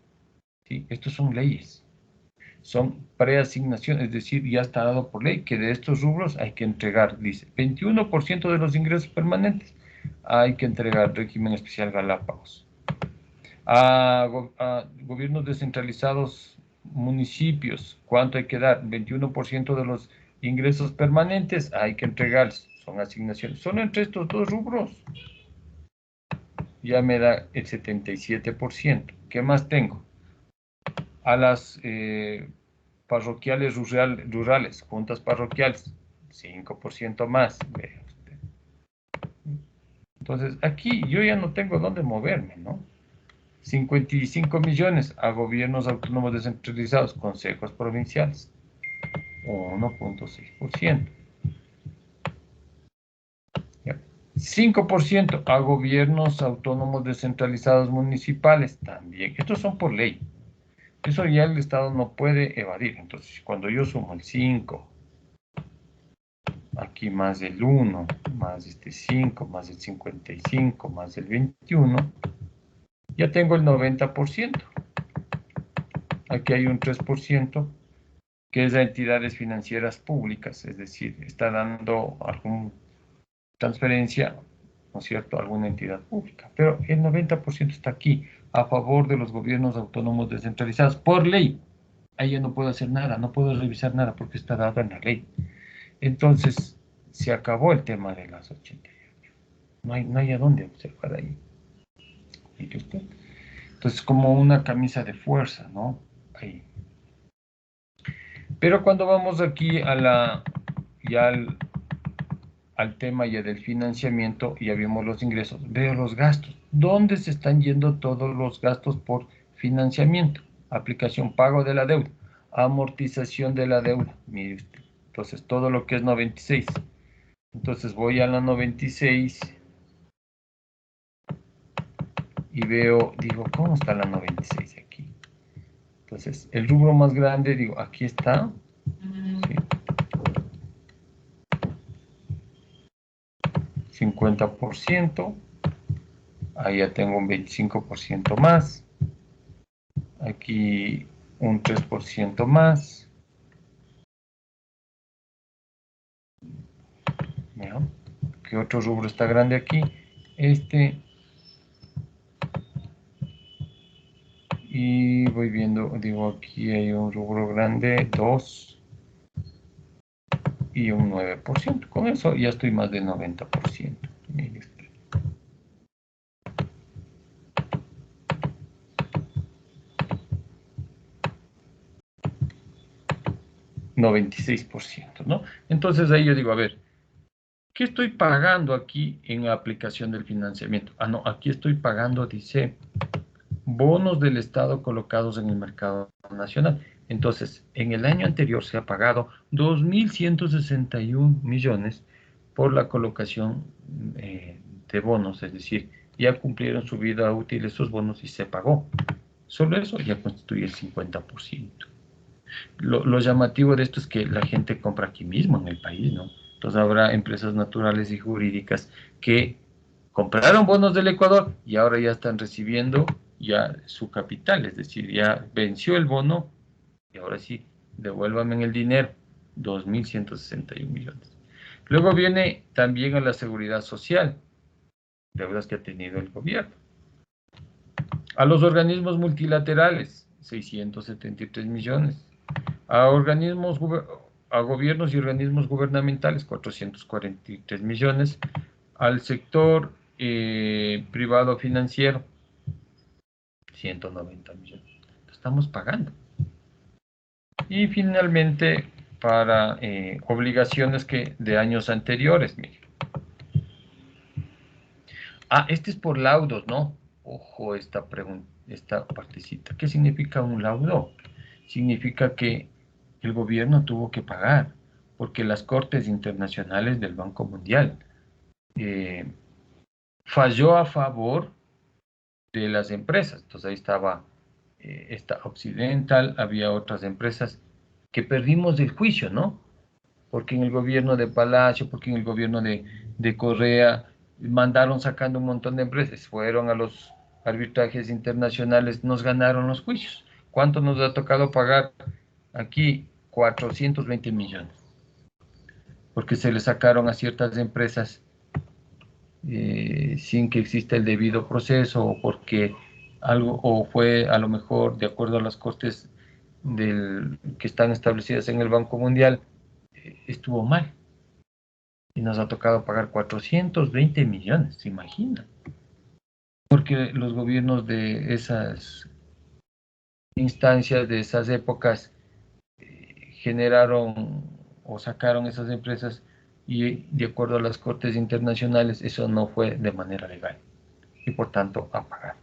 ¿Sí? Estos son leyes. Son preasignaciones, es decir, ya está dado por ley que de estos rubros hay que entregar, dice, 21% de los ingresos permanentes hay que entregar régimen especial Galápagos. A gobiernos descentralizados, municipios, ¿cuánto hay que dar? 21% de los ingresos permanentes hay que entregarles, son asignaciones. Solo entre estos dos rubros ya me da el 77%. ¿Qué más tengo? A las parroquiales rurales, juntas parroquiales, 5% más. Vea usted. Entonces, aquí yo ya no tengo dónde moverme, ¿no? 55 millones a gobiernos autónomos descentralizados, consejos provinciales, 1,6%. 5% a gobiernos autónomos descentralizados municipales, también. Estos son por ley. Eso ya el Estado no puede evadir. Entonces, cuando yo sumo el 5, aquí más el 1, más este 5, más el 55, más el 21, ya tengo el 90%. Aquí hay un 3%, que es a entidades financieras públicas, es decir, está dando alguna transferencia, ¿no es cierto?, a alguna entidad pública. Pero el 90% está aquí, a favor de los gobiernos autónomos descentralizados, por ley. Ahí ya no puedo hacer nada, no puedo revisar nada porque está dado en la ley. Entonces, se acabó el tema de las 88. No hay a dónde observar ahí. ¿Mire usted? Entonces, como una camisa de fuerza, ¿no? Ahí. Pero cuando vamos aquí a ya al tema ya del financiamiento, ya vimos los ingresos, veo los gastos. ¿Dónde se están yendo todos los gastos por financiamiento? Aplicación, pago de la deuda, amortización de la deuda. Mire usted. Entonces, todo lo que es 96. Entonces, voy a la 96 y veo, digo, ¿cómo está la 96 aquí? Entonces, el rubro más grande, digo, aquí está. ¿Sí? 50%. Ahí ya tengo un 25% más. Aquí un 3% más. ¿Ya? ¿Qué otro rubro está grande aquí? Este. Y voy viendo, digo, aquí hay un rubro grande, 2 y un 9%. Con eso ya estoy más del 90%. Mire usted. 96%, ¿no? Entonces ahí yo digo, a ver, ¿qué estoy pagando aquí en la aplicación del financiamiento? Ah, no, aquí estoy pagando, dice, bonos del Estado colocados en el mercado nacional. Entonces, en el año anterior se ha pagado 2.161 millones por la colocación de bonos, es decir, ya cumplieron su vida útil esos bonos y se pagó. Solo eso ya constituye el 50%. Lo llamativo de esto es que la gente compra aquí mismo en el país, ¿no? Entonces habrá empresas naturales y jurídicas que compraron bonos del Ecuador y ahora ya están recibiendo ya su capital, es decir, ya venció el bono y ahora sí, devuélvame en el dinero, 2.161 millones. Luego viene también a la seguridad social, deudas que ha tenido el gobierno. A los organismos multilaterales, 673 millones. A gobiernos y organismos gubernamentales, 443 millones. Al sector privado financiero, 190 millones. Estamos pagando. Y finalmente, para obligaciones de años anteriores, mire. Ah, este es por laudos, ¿no? Ojo, esta partecita. ¿Qué significa un laudo? Significa que el gobierno tuvo que pagar, porque las Cortes Internacionales del Banco Mundial falló a favor de las empresas. Entonces ahí estaba esta Occidental, había otras empresas que perdimos el juicio, ¿no? Porque en el gobierno de Palacio, porque en el gobierno de Correa mandaron sacando un montón de empresas, fueron a los arbitrajes internacionales, nos ganaron los juicios. ¿Cuánto nos ha tocado pagar aquí? 420 millones. Porque se le sacaron a ciertas empresas sin que exista el debido proceso o porque algo, o fue a lo mejor de acuerdo a las costes que están establecidas en el Banco Mundial, estuvo mal. Y nos ha tocado pagar 420 millones, ¿se imagina? Porque los gobiernos de esas instancias, de esas épocas, generaron o sacaron esas empresas y de acuerdo a las cortes internacionales eso no fue de manera legal y por tanto a pagar.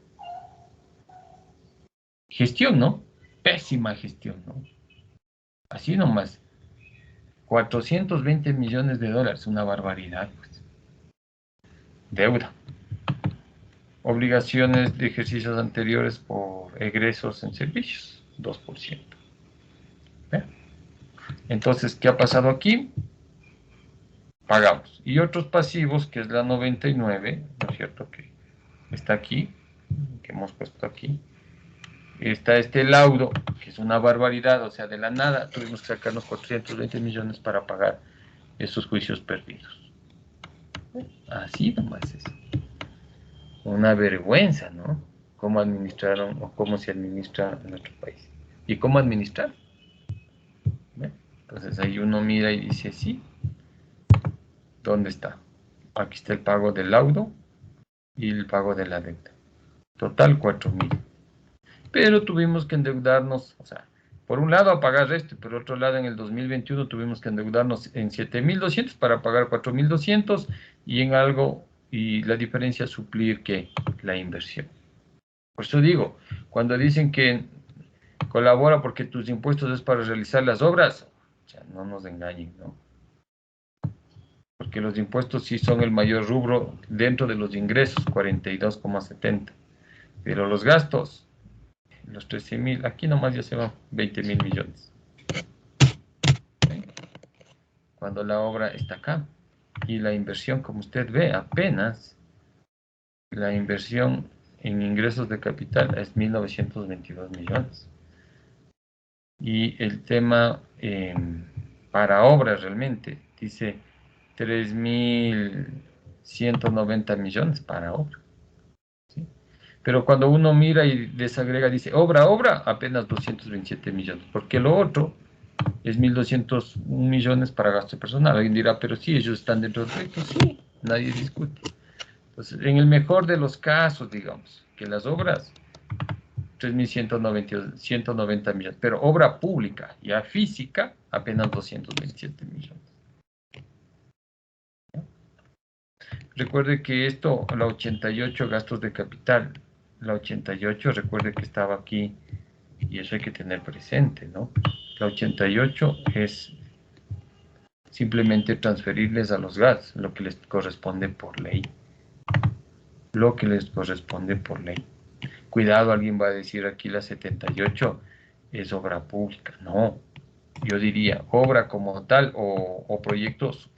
Gestión, ¿no? Pésima gestión, ¿no? Así nomás. 420 millones de dólares, una barbaridad, pues. Deuda. Obligaciones de ejercicios anteriores por egresos en servicios, 2%. ¿Ve? Entonces, ¿qué ha pasado aquí? Pagamos. Y otros pasivos, que es la 99, ¿no es cierto? Que está aquí, que hemos puesto aquí. Está este laudo, que es una barbaridad, o sea, de la nada tuvimos que sacarnos 420 millones para pagar esos juicios perdidos. Así nomás es. Una vergüenza, ¿no? Cómo administraron o cómo se administra en nuestro país. ¿Y cómo administrar? ¿Ve? Entonces ahí uno mira y dice, sí, ¿dónde está? Aquí está el pago del laudo y el pago de la deuda. Total 4.000. pero tuvimos que endeudarnos, o sea, por un lado a pagar esto, por otro lado en el 2021 tuvimos que endeudarnos en 7.200 para pagar 4.200 y en algo, y la diferencia suplir que la inversión. Por eso digo, cuando dicen que colabora porque tus impuestos es para realizar las obras, o sea, no nos engañen, ¿no? Porque los impuestos sí son el mayor rubro dentro de los ingresos, 42,70. Pero los gastos, los 13.000, aquí nomás ya se van 20.000 millones. ¿Sí? Cuando la obra está acá. Y la inversión, como usted ve, apenas la inversión en ingresos de capital es 1.922 millones. Y el tema para obras realmente dice 3.190 millones para obra. ¿Sí? Pero cuando uno mira y desagrega, dice obra, apenas 227 millones, porque lo otro es 1.201 millones para gasto personal. Alguien dirá, pero sí, ellos están dentro del proyecto, sí, nadie discute. Entonces, en el mejor de los casos, digamos, que las obras 3.190 millones, pero obra pública, ya física, apenas 227 millones. ¿Ya? Recuerde que esto, la 88 gastos de capital, la 88, recuerde que estaba aquí, y eso hay que tener presente, ¿no? La 88 es simplemente transferirles a los GATS lo que les corresponde por ley. Lo que les corresponde por ley. Cuidado, alguien va a decir aquí la 78 es obra pública. No, yo diría obra como tal o proyectos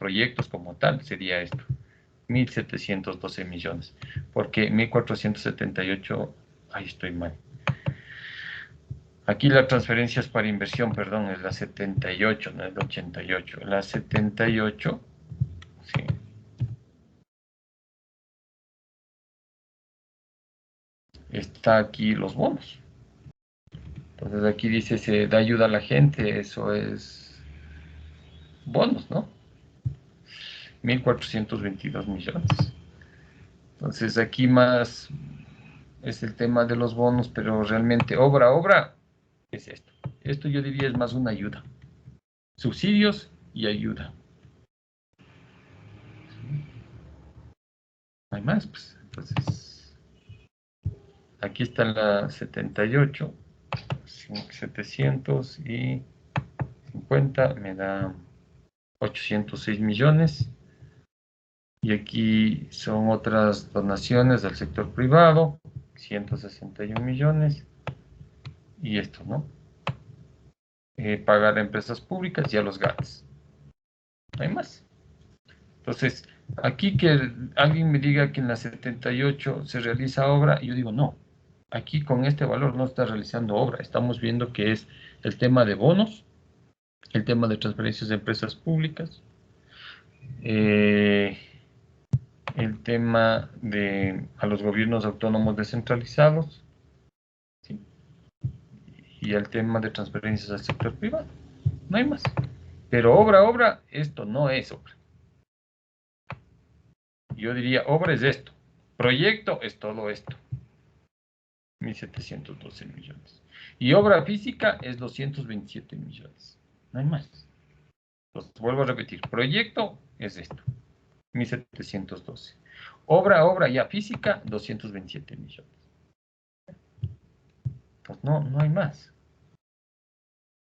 como tal sería esto. 1.712 millones. Porque 1.478, ahí estoy mal. Aquí la transferencia es para inversión, perdón, es la 78, no es la 88. La 78, sí. Está aquí los bonos. Entonces aquí dice, se da ayuda a la gente, eso es bonos, ¿no? 1.422 millones. Entonces aquí más es el tema de los bonos, pero realmente obra es esto. Esto yo diría es más una ayuda. Subsidios y ayuda. No hay más, pues. Entonces, aquí está la 78, 750, me da 806 millones. Y aquí son otras donaciones del sector privado, 161 millones. Y esto, ¿no? Pagar a empresas públicas y a los GATS. No hay más. Entonces, aquí que alguien me diga que en la 78 se realiza obra, yo digo, no. Aquí con este valor no está realizando obra. Estamos viendo que es el tema de bonos, el tema de transferencias de empresas públicas, el tema de a los gobiernos autónomos descentralizados, ¿sí? Y el tema de transferencias al sector privado. No hay más. Pero obra, esto no es obra. Yo diría, obra es esto. Proyecto es todo esto. 1.712 millones. Y obra física es 227 millones. No hay más. Los vuelvo a repetir. Proyecto es esto. 1.712. Obra ya física, 227 millones. Pues no hay más.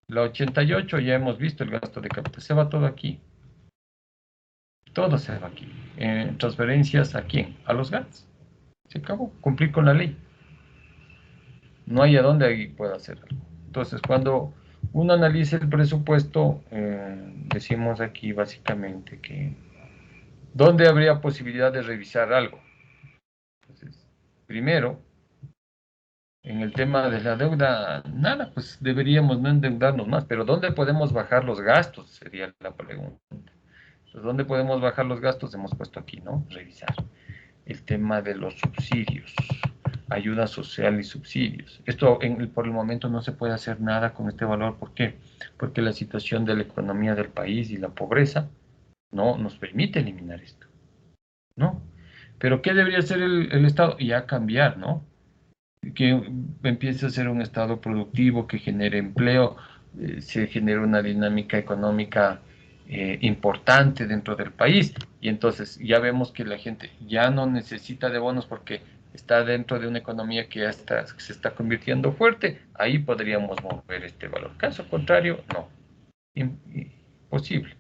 La 88 ya hemos visto el gasto de capital. Se va todo aquí. Todo se va aquí. Transferencias, ¿a quién? A los GATS. Se acabó. Cumplir con la ley. No hay a dónde ahí pueda hacer algo. Entonces, cuando uno analiza el presupuesto, decimos aquí básicamente que ¿dónde habría posibilidad de revisar algo? Entonces, primero, en el tema de la deuda, nada, pues deberíamos no endeudarnos más, pero ¿dónde podemos bajar los gastos? Sería la pregunta. Entonces, ¿dónde podemos bajar los gastos? Hemos puesto aquí, ¿no? Revisar. El tema de los subsidios, ayuda social y subsidios. Esto por el momento no se puede hacer nada con este valor. ¿Por qué? Porque la situación de la economía del país y la pobreza no nos permite eliminar esto, ¿no? Pero ¿qué debería hacer el Estado? Ya cambiar, ¿no? que empiece a ser un Estado productivo, que genere empleo, se genere una dinámica económica importante dentro del país. Y entonces ya vemos que la gente ya no necesita de bonos porque está dentro de una economía que ya se está convirtiendo fuerte. Ahí podríamos mover este valor. Caso contrario, no. Imposible.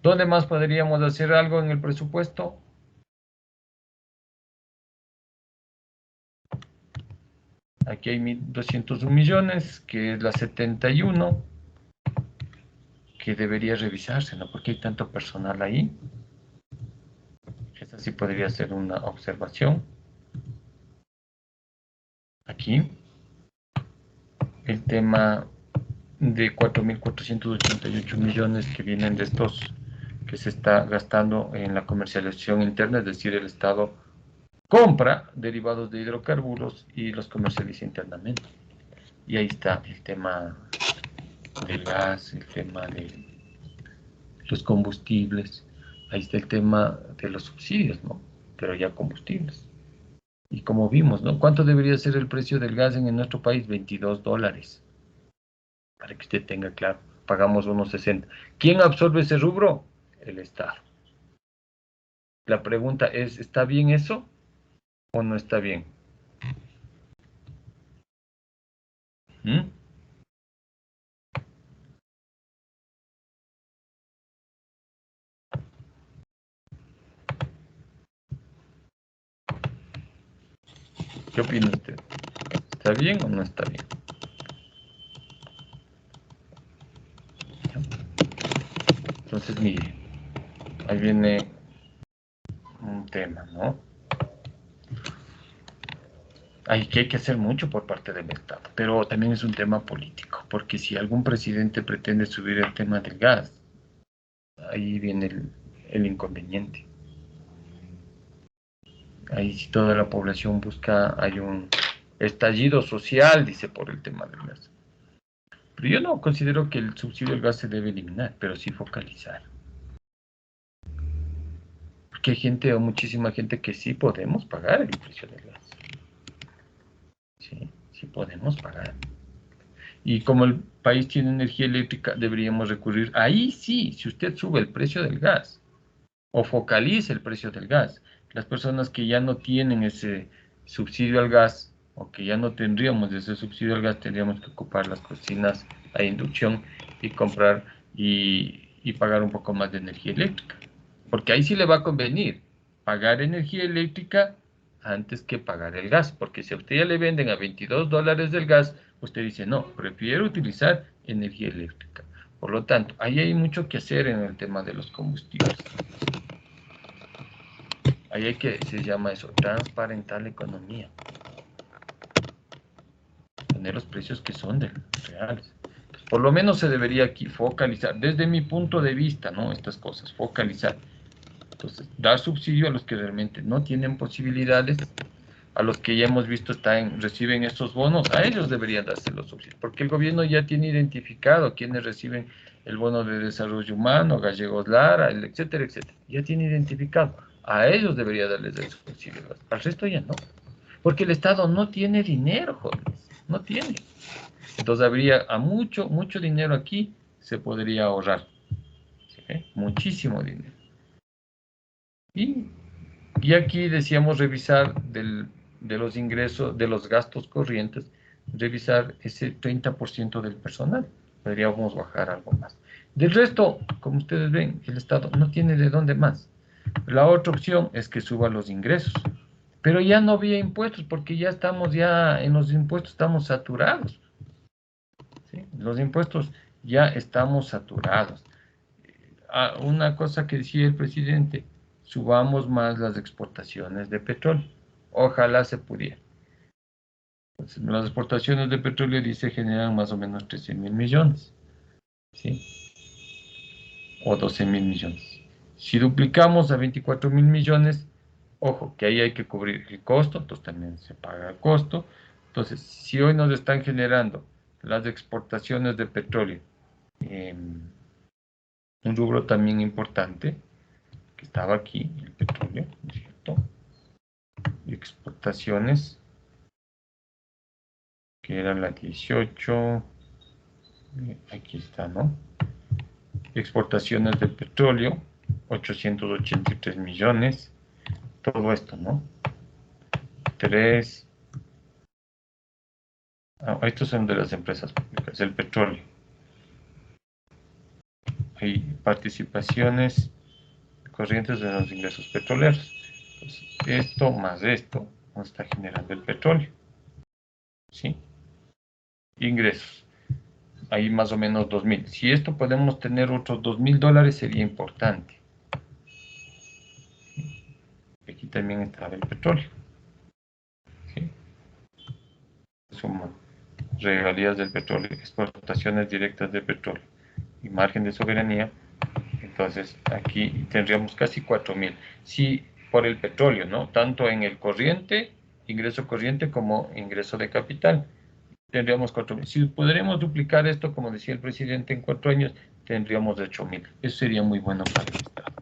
¿Dónde más podríamos hacer algo en el presupuesto? Aquí hay 1.201 millones, que es la 71, que debería revisarse, ¿no? Porque hay tanto personal ahí. Esa sí podría ser una observación. Aquí, el tema de 4.488 millones que vienen de estos que se está gastando en la comercialización interna, es decir, el Estado compra derivados de hidrocarburos y los comercializa internamente. Y ahí está el tema del gas, el tema de los combustibles, ahí está el tema de los subsidios, ¿no? Pero ya combustibles. Y como vimos, ¿no? ¿Cuánto debería ser el precio del gas en nuestro país? $22. Para que usted tenga claro, pagamos unos 60. ¿Quién absorbe ese rubro? El Estado. La pregunta es, ¿está bien eso o no está bien? ¿Mm? ¿Qué opina usted? ¿Está bien o no está bien? Entonces, mire, ahí viene un tema, ¿no? Hay que hacer mucho por parte del Estado, pero también es un tema político, porque si algún presidente pretende subir el tema del gas, ahí viene el inconveniente. Ahí si toda la población busca, hay un estallido social, dice, por el tema del gas. Pero yo no considero que el subsidio del gas se debe eliminar, pero sí focalizar. Porque hay gente o muchísima gente que sí podemos pagar el precio del gas. Sí, sí podemos pagar. Y como el país tiene energía eléctrica, deberíamos recurrir, ahí sí, si usted sube el precio del gas o focaliza el precio del gas, las personas que ya no tienen ese subsidio al gas o que ya no tendríamos ese subsidio al gas, tendríamos que ocupar las cocinas a inducción y comprar y pagar un poco más de energía eléctrica. Porque ahí sí le va a convenir pagar energía eléctrica antes que pagar el gas, porque si a usted ya le venden a $22 del gas, usted dice, no, prefiero utilizar energía eléctrica. Por lo tanto, ahí hay mucho que hacer en el tema de los combustibles. Ahí hay que, se llama eso, transparentar la economía. Tener los precios que son reales. Pues por lo menos se debería aquí focalizar, desde mi punto de vista, ¿no? Estas cosas, focalizar. Entonces, dar subsidio a los que realmente no tienen posibilidades, a los que ya hemos visto reciben estos bonos, a ellos deberían darse los subsidios, porque el gobierno ya tiene identificado quienes reciben el bono de desarrollo humano, Gallegos Lara, etcétera, etcétera. Ya tiene identificado. A ellos debería darles el subsidio. Al resto ya no. Porque el Estado no tiene dinero, jóvenes. No tiene. Entonces habría a mucho, mucho dinero aquí se podría ahorrar. ¿Sí? Muchísimo dinero. Y aquí decíamos revisar de los ingresos, de los gastos corrientes, revisar ese 30% del personal. Podríamos bajar algo más. Del resto, como ustedes ven, el Estado no tiene de dónde más. La otra opción es que suba los ingresos. Pero ya no había impuestos, porque ya estamos, ya en los impuestos estamos saturados. ¿Sí? Los impuestos ya estamos saturados. Una cosa que decía el presidente, subamos más las exportaciones de petróleo. Ojalá se pudiera. Entonces, las exportaciones de petróleo, dice, generan más o menos 13.000 millones. ¿Sí? O 12.000 millones. Si duplicamos a 24.000 millones, ojo, que ahí hay que cubrir el costo, entonces también se paga el costo. Entonces, si hoy nos están generando las exportaciones de petróleo, un rubro también importante, que estaba aquí, el petróleo, ¿no es cierto? Y exportaciones que era la 18, aquí está, ¿no? Exportaciones de petróleo, 883 millones, todo esto, ¿no? 3, estos son de las empresas públicas, el petróleo. Hay participaciones corrientes de los ingresos petroleros. Entonces, esto más esto nos está generando el petróleo, ¿sí? Ingresos. Ahí más o menos 2.000. Si esto podemos tener otros $2.000 sería importante. Aquí también está el petróleo. ¿Sí? Suma regalías del petróleo, exportaciones directas de petróleo y margen de soberanía. Entonces aquí tendríamos casi 4.000. Sí, por el petróleo, ¿no? Tanto en el corriente, ingreso corriente, como ingreso de capital. Tendríamos 4.000. Si podremos duplicar esto, como decía el presidente, en 4 años, tendríamos 8.000. Eso sería muy bueno para el Estado.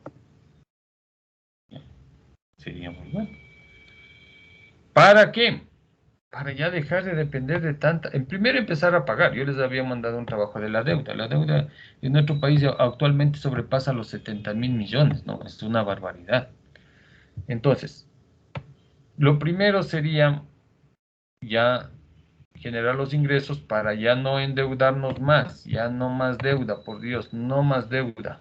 Sería muy bueno. ¿Para qué? Para ya dejar de depender de tanta... En primero empezar a pagar. Yo les había mandado un trabajo de la deuda. La deuda en nuestro país actualmente sobrepasa los 70.000 millones, ¿no? Es una barbaridad. Entonces, lo primero sería ya generar los ingresos para ya no endeudarnos más, ya no más deuda, por Dios, no más deuda.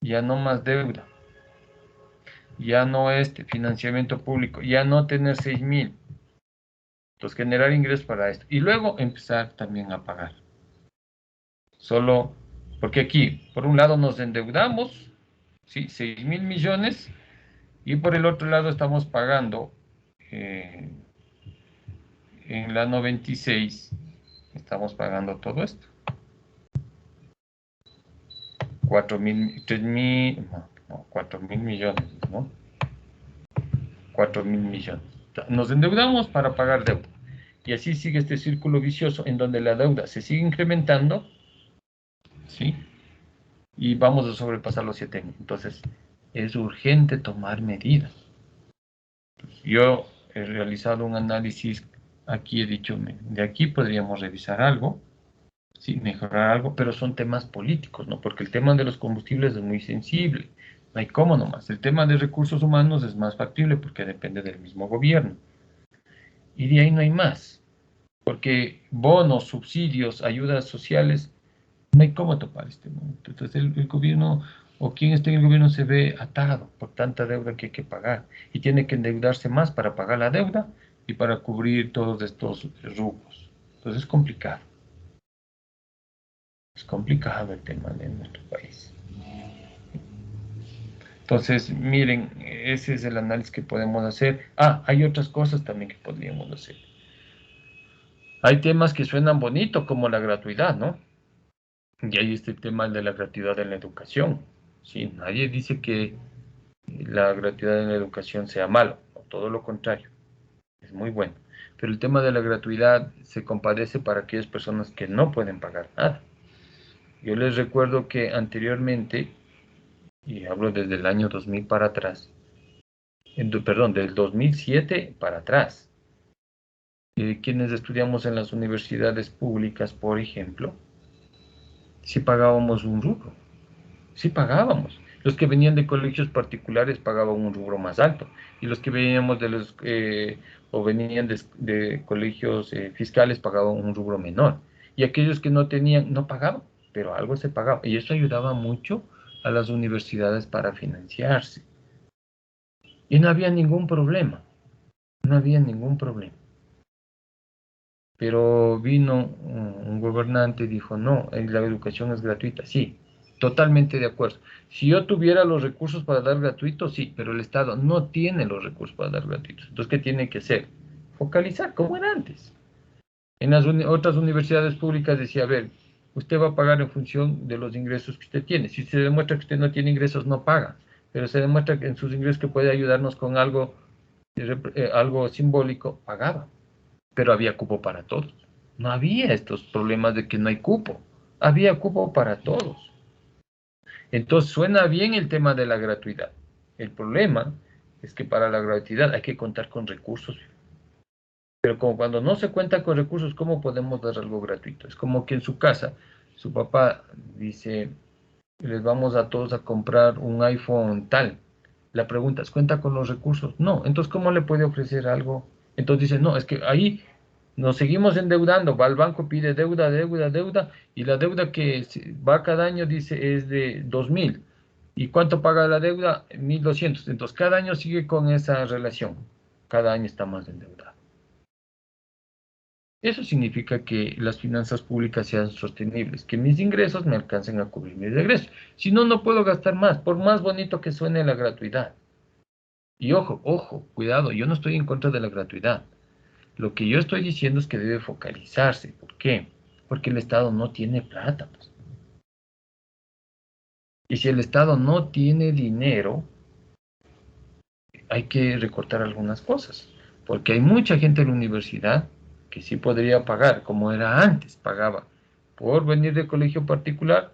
Ya no más deuda. Ya no financiamiento público, ya no tener 6.000. Entonces generar ingresos para esto. Y luego empezar también a pagar. Solo, porque aquí, por un lado nos endeudamos, ¿sí? 6.000 millones, y por el otro lado estamos pagando en la 96, estamos pagando todo esto. 4.000, 3.000, no, 4.000 millones, ¿no? 4.000 millones. Nos endeudamos para pagar deuda. Y así sigue este círculo vicioso en donde la deuda se sigue incrementando, ¿sí? Y vamos a sobrepasar los 7.000. Entonces, es urgente tomar medidas. Yo he realizado un análisis, aquí he dicho, de aquí podríamos revisar algo, sí, mejorar algo, pero son temas políticos, ¿no? Porque el tema de los combustibles es muy sensible, no hay cómo nomás. El tema de recursos humanos es más factible porque depende del mismo gobierno. Y de ahí no hay más, porque bonos, subsidios, ayudas sociales, no hay cómo topar este momento. Entonces el gobierno, o quien esté en el gobierno, se ve atado por tanta deuda que hay que pagar, y tiene que endeudarse más para pagar la deuda y para cubrir todos estos rubros. Entonces es complicado. Es complicado el tema de nuestro país. Entonces, miren, ese es el análisis que podemos hacer. Hay otras cosas también que podríamos hacer. Hay temas que suenan bonito, como la gratuidad, ¿no? Y hay este tema de la gratuidad en la educación. Sí, nadie dice que la gratuidad en la educación sea malo, o todo lo contrario, es muy bueno. Pero el tema de la gratuidad se compadece para aquellas personas que no pueden pagar nada. Yo les recuerdo que anteriormente, y hablo desde el año 2000 para atrás, perdón, del 2007 para atrás, quienes estudiamos en las universidades públicas, por ejemplo, sí pagábamos un rubro, sí pagábamos. Los que venían de colegios particulares pagaban un rubro más alto, y los que veníamos de o venían de colegios fiscales pagaban un rubro menor, y aquellos que no tenían no pagaban, pero algo se pagaba, y eso ayudaba mucho a las universidades para financiarse. Y no había ningún problema, no había ningún problema. Pero vino un gobernante y dijo, no, la educación es gratuita. Sí, totalmente de acuerdo. Si yo tuviera los recursos para dar gratuito, sí, pero el Estado no tiene los recursos para dar gratuitos. Entonces, ¿qué tiene que hacer? Focalizar, como era antes. En las otras universidades públicas decía, a ver, usted va a pagar en función de los ingresos que usted tiene. Si se demuestra que usted no tiene ingresos, no paga. Pero se demuestra que en sus ingresos que puede ayudarnos con algo, algo simbólico, pagaba. Pero había cupo para todos. No había estos problemas de que no hay cupo. Había cupo para todos. Entonces suena bien el tema de la gratuidad. El problema es que para la gratuidad hay que contar con recursos. Pero como cuando no se cuenta con recursos, ¿cómo podemos dar algo gratuito? Es como que en su casa, su papá dice, les vamos a todos a comprar un iPhone tal. La pregunta es, ¿cuenta con los recursos? No. Entonces, ¿cómo le puede ofrecer algo? Entonces dice, no, es que ahí nos seguimos endeudando. Va al banco, pide deuda, deuda, deuda, y la deuda que va cada año dice es de 2.000. ¿Y cuánto paga la deuda? 1.200. Entonces, cada año sigue con esa relación. Cada año está más endeudado. Eso significa que las finanzas públicas sean sostenibles, que mis ingresos me alcancen a cubrir mis egresos. Si no, no puedo gastar más, por más bonito que suene la gratuidad. Y ojo, ojo, cuidado, yo no estoy en contra de la gratuidad. Lo que yo estoy diciendo es que debe focalizarse. ¿Por qué? Porque el Estado no tiene plata, pues. Y si el Estado no tiene dinero, hay que recortar algunas cosas. Porque hay mucha gente en la universidad que sí podría pagar, como era antes, pagaba por venir de colegio particular,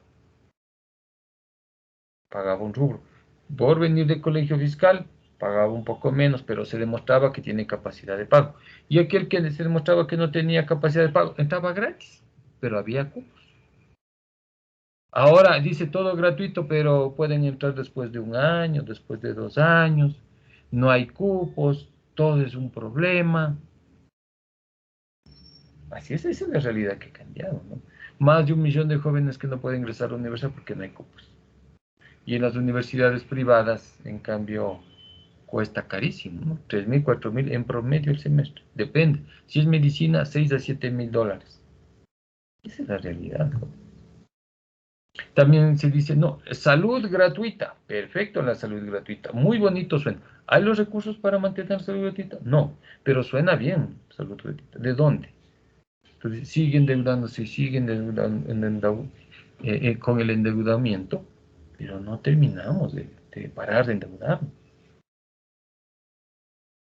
pagaba un rubro. Por venir de colegio fiscal, pagaba un poco menos, pero se demostraba que tiene capacidad de pago. Y aquel que se demostraba que no tenía capacidad de pago, entraba gratis, pero había cupos. Ahora dice todo gratuito, pero pueden entrar después de un año, después de 2 años, no hay cupos, todo es un problema. Así es, esa es la realidad que ha cambiado, ¿no? Más de 1 millón de jóvenes que no pueden ingresar a la universidad porque no hay cupos. Y en las universidades privadas, en cambio, cuesta carísimo, ¿no? 3.000, 4.000 en promedio el semestre. Depende. Si es medicina, 6 a 7.000 dólares. Esa es la realidad, ¿no? También se dice, no, salud gratuita. Perfecto, la salud gratuita. Muy bonito suena. ¿Hay los recursos para mantener salud gratuita? No, pero suena bien salud gratuita. ¿De dónde? Entonces siguen endeudándose, siguen con el endeudamiento, pero no terminamos de parar de endeudarnos.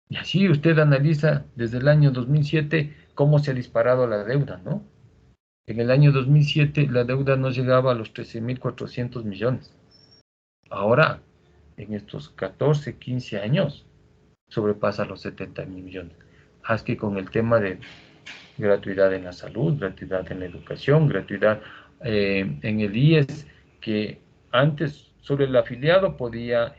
Y así usted analiza desde el año 2007 cómo se ha disparado la deuda, ¿no? En el año 2007 la deuda no llegaba a los 13.400 millones. Ahora, en estos 14, 15 años, sobrepasa los 70.000 millones. Haz que con el tema de gratuidad en la salud, gratuidad en la educación, gratuidad en el IES, que antes solo el afiliado podía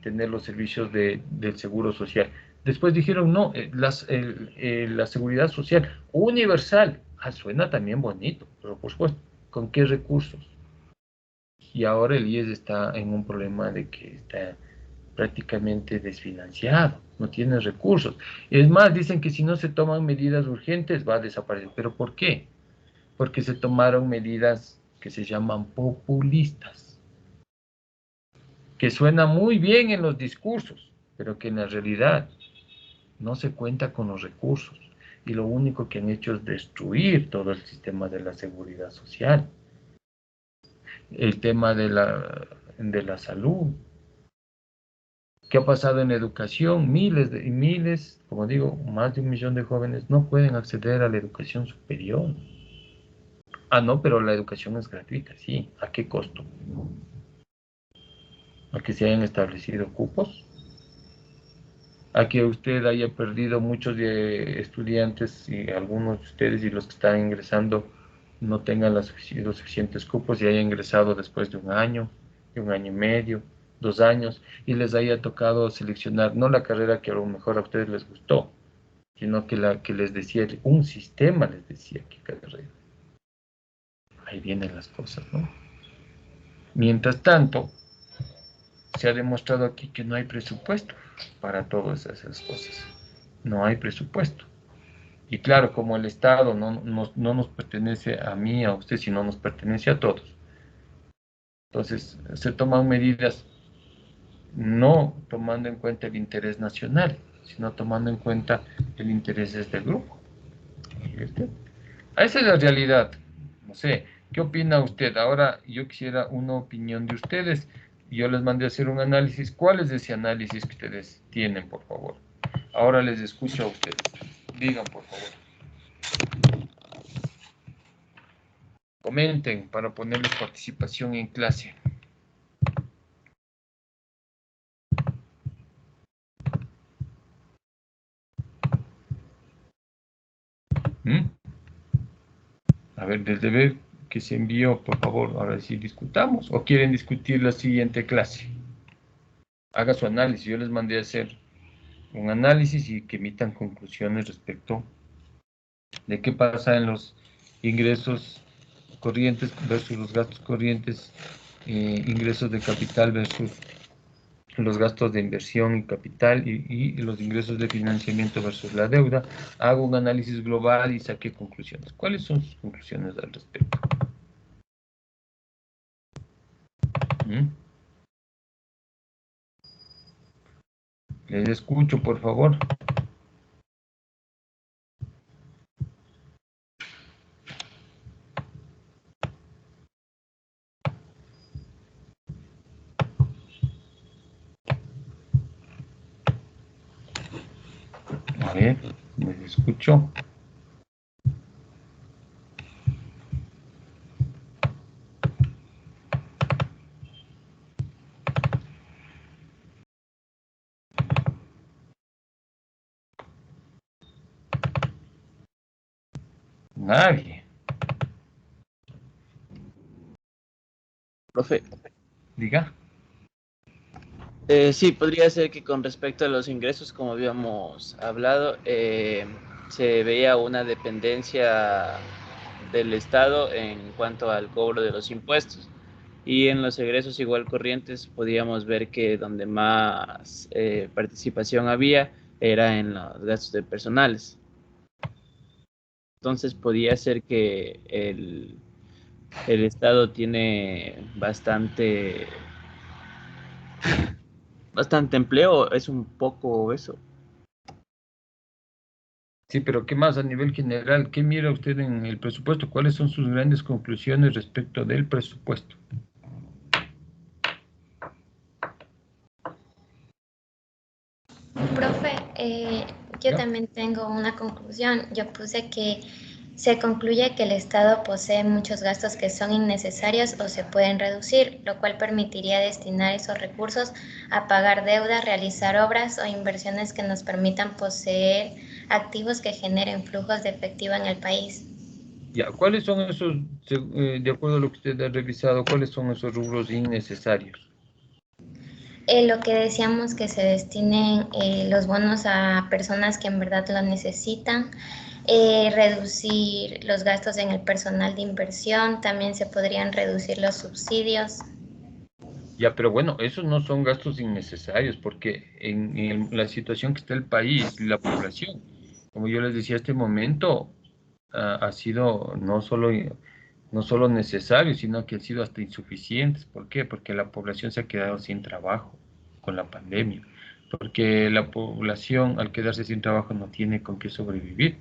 tener los servicios del seguro social. Después dijeron, no, la seguridad social universal. Suena también bonito, pero por supuesto, ¿con qué recursos? Y ahora el IES está en un problema de que está prácticamente desfinanciado, no tiene recursos. Es más, dicen que si no se toman medidas urgentes va a desaparecer. ¿Pero por qué? Porque se tomaron medidas que se llaman populistas, que suena muy bien en los discursos, pero que en la realidad no se cuenta con los recursos. Y lo único que han hecho es destruir todo el sistema de la seguridad social, el tema de la salud. ¿Qué ha pasado en la educación? Miles, como digo, más de 1 millón de jóvenes no pueden acceder a la educación superior. Ah, no, pero la educación es gratuita, sí. ¿A qué costo? ¿A que se hayan establecido cupos? ¿A que usted haya perdido muchos de estudiantes y algunos de ustedes y los que están ingresando no tengan los suficientes cupos y hayan ingresado después de un año y medio, 2 años, y les haya tocado seleccionar no la carrera que a lo mejor a ustedes les gustó, sino que la que les decía, un sistema les decía qué carrera? Ahí vienen las cosas, ¿no? Mientras tanto, se ha demostrado aquí que no hay presupuesto para todas esas cosas. No hay presupuesto. Y claro, como el Estado no nos pertenece a mí, a usted, sino nos pertenece a todos. Entonces, se toman medidas no tomando en cuenta el interés nacional, sino tomando en cuenta el interés del grupo. Esa es la realidad. No sé, ¿qué opina usted? Ahora yo quisiera una opinión de ustedes. Yo les mandé a hacer un análisis. ¿Cuál es ese análisis que ustedes tienen, por favor? Ahora les escucho a ustedes. Digan, por favor. Comenten para ponerles participación en clase. ¿Mm? A ver, desde ver que se envió, por favor, ahora sí discutamos. ¿O quieren discutir la siguiente clase? Haga su análisis. Yo les mandé a hacer un análisis y que emitan conclusiones respecto de qué pasa en los ingresos corrientes versus los gastos corrientes, ingresos de capital versus los gastos de inversión y capital y los ingresos de financiamiento versus la deuda. Hago un análisis global y saqué conclusiones. ¿Cuáles son sus conclusiones al respecto? ¿Mm? Les escucho, por favor. A ver, les escucho. Nadie. Profe, Diga. sí, podría ser que con respecto a los ingresos, como habíamos hablado, se veía una dependencia del Estado en cuanto al cobro de los impuestos. Y en los egresos igual corrientes podíamos ver que donde más participación había era en los gastos de personales. Entonces podía ser que el Estado tiene bastante empleo, es un poco eso. Sí, pero ¿qué más a nivel general? ¿Qué mira usted en el presupuesto? ¿Cuáles son sus grandes conclusiones respecto del presupuesto? Profe, yo ¿Ya? también tengo una conclusión. Yo puse que se concluye que el Estado posee muchos gastos que son innecesarios o se pueden reducir, lo cual permitiría destinar esos recursos a pagar deudas, realizar obras o inversiones que nos permitan poseer activos que generen flujos de efectivo en el país. Ya, ¿cuáles son esos, de acuerdo a lo que usted ha revisado, cuáles son esos rubros innecesarios? Lo que decíamos que se destinen los bonos a personas que en verdad lo necesitan, reducir los gastos en el personal de inversión, también se podrían reducir los subsidios. Ya, pero bueno, esos no son gastos innecesarios, porque en la situación que está el país, la población, como yo les decía, este momento ha sido no solo necesario, sino que ha sido hasta insuficientes. ¿Por qué? Porque la población se ha quedado sin trabajo con la pandemia, porque la población al quedarse sin trabajo no tiene con qué sobrevivir.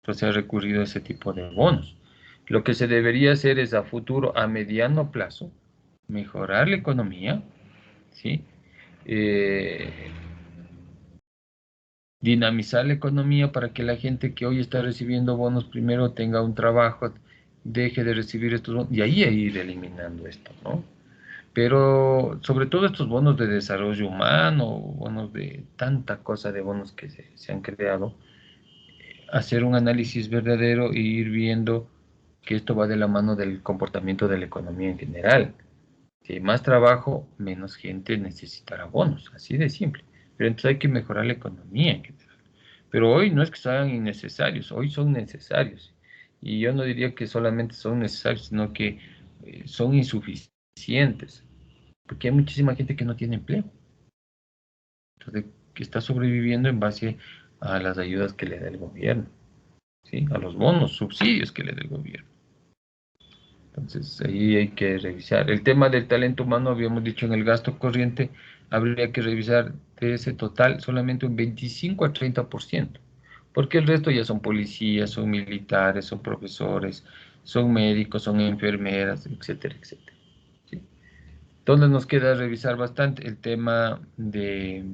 Entonces ha recurrido a ese tipo de bonos. Lo que se debería hacer es a futuro, a mediano plazo, mejorar la economía, ¿sí? Eh, dinamizar la economía para que la gente que hoy está recibiendo bonos primero tenga un trabajo, deje de recibir estos bonos, y ahí ir eliminando esto, ¿no? Pero sobre todo estos bonos de desarrollo humano, bonos de tanta cosa de bonos que se han creado, hacer un análisis verdadero e ir viendo que esto va de la mano del comportamiento de la economía en general. Si hay más trabajo, menos gente necesitará bonos, así de simple. Pero entonces hay que mejorar la economía en general. Pero hoy no es que sean innecesarios, hoy son necesarios. Y yo no diría que solamente son necesarios, sino que son insuficientes, porque hay muchísima gente que no tiene empleo, entonces, que está sobreviviendo en base a las ayudas que le da el gobierno, ¿sí? A los bonos, subsidios que le da el gobierno. Entonces, ahí hay que revisar. El tema del talento humano, habíamos dicho en el gasto corriente, habría que revisar de ese total solamente un 25 a 30%, porque el resto ya son policías, son militares, son profesores, son médicos, son enfermeras, etcétera, etcétera. ¿Sí? Entonces nos queda revisar bastante el tema de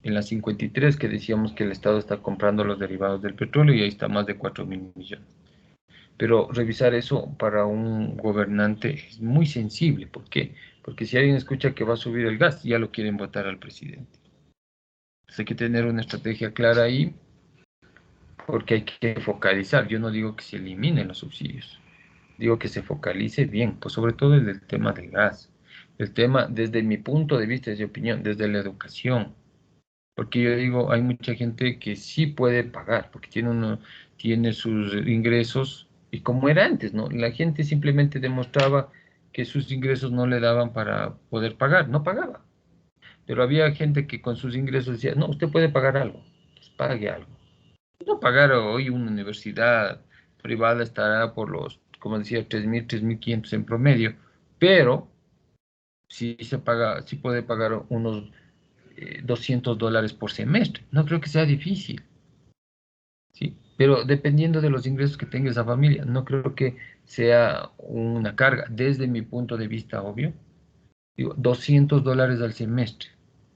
en la 53, que decíamos que el Estado está comprando los derivados del petróleo y ahí está más de 4.000 millones. Pero revisar eso para un gobernante es muy sensible. ¿Por qué? Porque si alguien escucha que va a subir el gas, ya lo quieren votar al presidente. Entonces hay que tener una estrategia clara ahí porque hay que focalizar. Yo no digo que se eliminen los subsidios, digo que se focalice bien, pues sobre todo en el tema del gas. El tema, desde mi punto de vista, desde mi opinión, desde la educación. Porque yo digo, hay mucha gente que sí puede pagar, porque tiene sus ingresos, y como era antes, ¿no? La gente simplemente demostraba que sus ingresos no le daban para poder pagar, no pagaba. Pero había gente que con sus ingresos decía, no, usted puede pagar algo, pues pague algo. No pagar hoy una universidad privada estará por los, como decía, 3.000, 3.500 en promedio, pero sí se paga, sí puede pagar unos $200 por semestre. No creo que sea difícil, ¿sí? Pero dependiendo de los ingresos que tenga esa familia, no creo que sea una carga. Desde mi punto de vista, obvio, digo, $200 al semestre,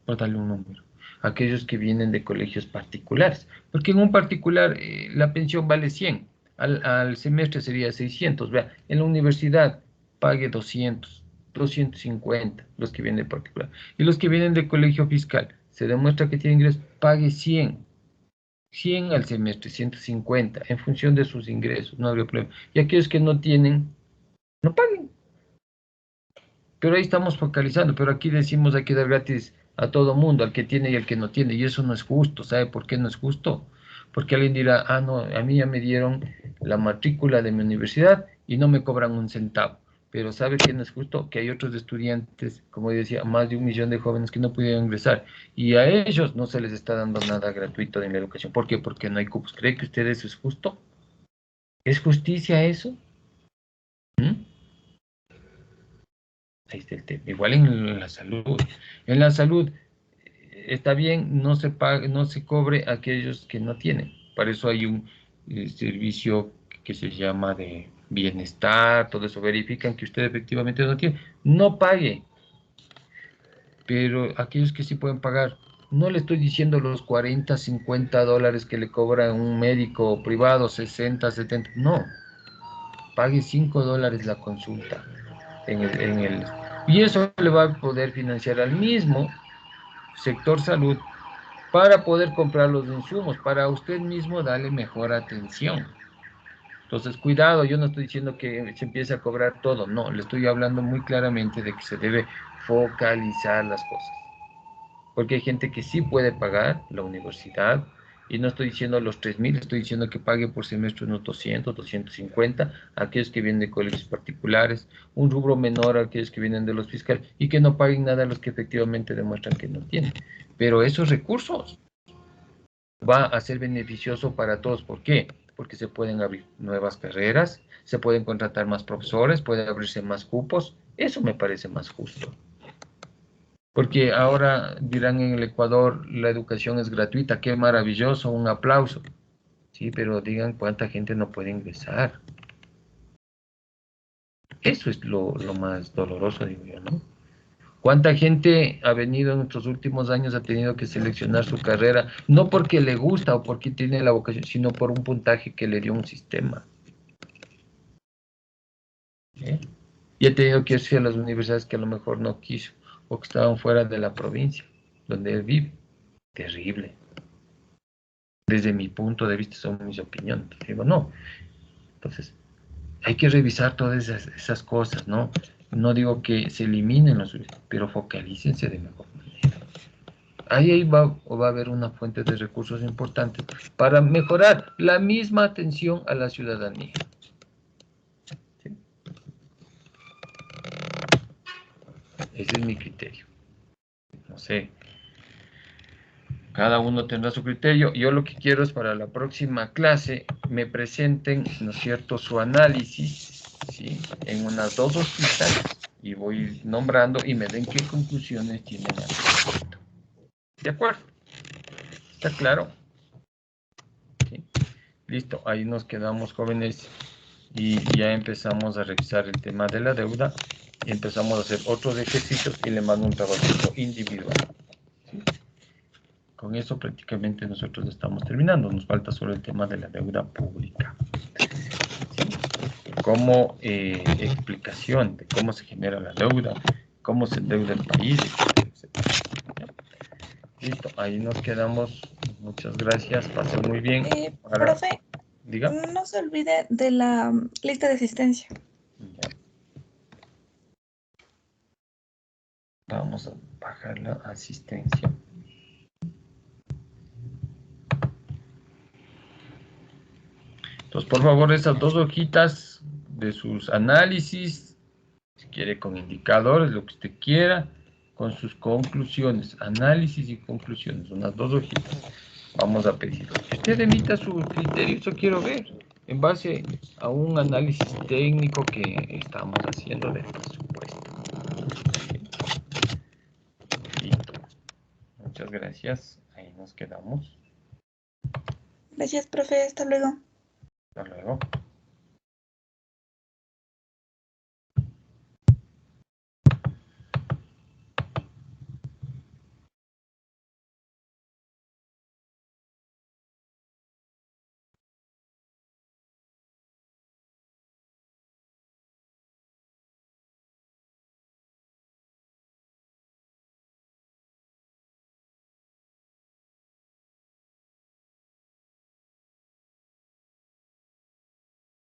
por darle un número. Aquellos que vienen de colegios particulares, porque en un particular la pensión vale 100, al semestre sería 600. Vea, en la universidad pague 200, 250, los que vienen de particular. Y los que vienen de colegio fiscal, se demuestra que tienen ingresos, pague 100 al semestre, 150, en función de sus ingresos, no habría problema. Y aquellos que no tienen, no paguen. Pero ahí estamos focalizando, pero aquí decimos hay que dar gratis a todo mundo, al que tiene y al que no tiene, y eso no es justo. ¿Sabe por qué no es justo? Porque alguien dirá, ah, no, a mí ya me dieron la matrícula de mi universidad y no me cobran un centavo. Pero ¿sabe qué no es justo? Que hay otros estudiantes, como decía, más de 1 millón de jóvenes que no pudieron ingresar, y a ellos no se les está dando nada gratuito en la educación. ¿Por qué? Porque no hay cupos. ¿Cree que usted eso es justo? ¿Es justicia eso? ¿Mm? Ahí está el tema. Igual en la salud. En la salud está bien, no se pague, no se cobre a aquellos que no tienen. Para eso hay un servicio que se llama de bienestar, todo eso. Verifican que usted efectivamente no tiene. No pague. Pero aquellos que sí pueden pagar, no le estoy diciendo los 40, $50 que le cobra un médico privado, 60, 70. No. Pague $5 la consulta y eso le va a poder financiar al mismo sector salud para poder comprar los insumos, para usted mismo darle mejor atención. Entonces, cuidado, yo no estoy diciendo que se empiece a cobrar todo, no, le estoy hablando muy claramente de que se debe focalizar las cosas. Porque hay gente que sí puede pagar la universidad, y no estoy diciendo los 3.000, estoy diciendo que pague por semestre unos 200, 250, a aquellos que vienen de colegios particulares, un rubro menor a aquellos que vienen de los fiscales, y que no paguen nada a los que efectivamente demuestran que no tienen. Pero esos recursos va a ser beneficioso para todos. ¿Por qué? Porque se pueden abrir nuevas carreras, se pueden contratar más profesores, pueden abrirse más cupos. Eso me parece más justo. Porque ahora dirán en el Ecuador, la educación es gratuita, qué maravilloso, un aplauso. Sí, pero digan cuánta gente no puede ingresar. Eso es lo más doloroso, digo yo, ¿no? ¿Cuánta gente ha venido en estos últimos años, ha tenido que seleccionar su carrera, no porque le gusta o porque tiene la vocación, sino por un puntaje que le dio un sistema? ¿Eh? Y ha tenido que irse a las universidades que a lo mejor no quiso, o que estaban fuera de la provincia donde él vive. Terrible. Desde mi punto de vista, son mis opiniones. Digo, no. Entonces, hay que revisar todas esas cosas, ¿no? No digo que se eliminen los subsidios, pero focalícense de mejor manera. Ahí va a haber una fuente de recursos importantes para mejorar la misma atención a la ciudadanía. ¿Sí? Ese es mi criterio. No sé. Cada uno tendrá su criterio. Yo lo que quiero es para la próxima clase me presenten, ¿no es cierto?, su análisis, ¿sí?, en unas 2 hojitas, y voy nombrando y me den qué conclusiones tienen al respecto. ¿De acuerdo? ¿Está claro? ¿Sí? Listo, ahí nos quedamos, jóvenes, y ya empezamos a revisar el tema de la deuda, y empezamos a hacer otros ejercicios y le mando un trabajo individual. ¿Sí? Con eso prácticamente nosotros estamos terminando. Nos falta solo el tema de la deuda pública. ¿Sí? Como explicación de cómo se genera la deuda, cómo se endeuda el país, etc. Listo, ahí nos quedamos. Muchas gracias, pasó muy bien. Ahora, Profe, diga. no se olvide de la lista de asistencia. Ya. Vamos a bajar la asistencia. Entonces, por favor, esas dos hojitas de sus análisis, si quiere con indicadores, lo que usted quiera, con sus conclusiones, análisis y conclusiones, unas dos hojitas. Vamos a pedir que usted emita su criterio, eso quiero ver, en base a un análisis técnico que estamos haciendo del presupuesto. Listo. Muchas gracias, ahí nos quedamos. Gracias, profe. Hasta luego. Hasta luego.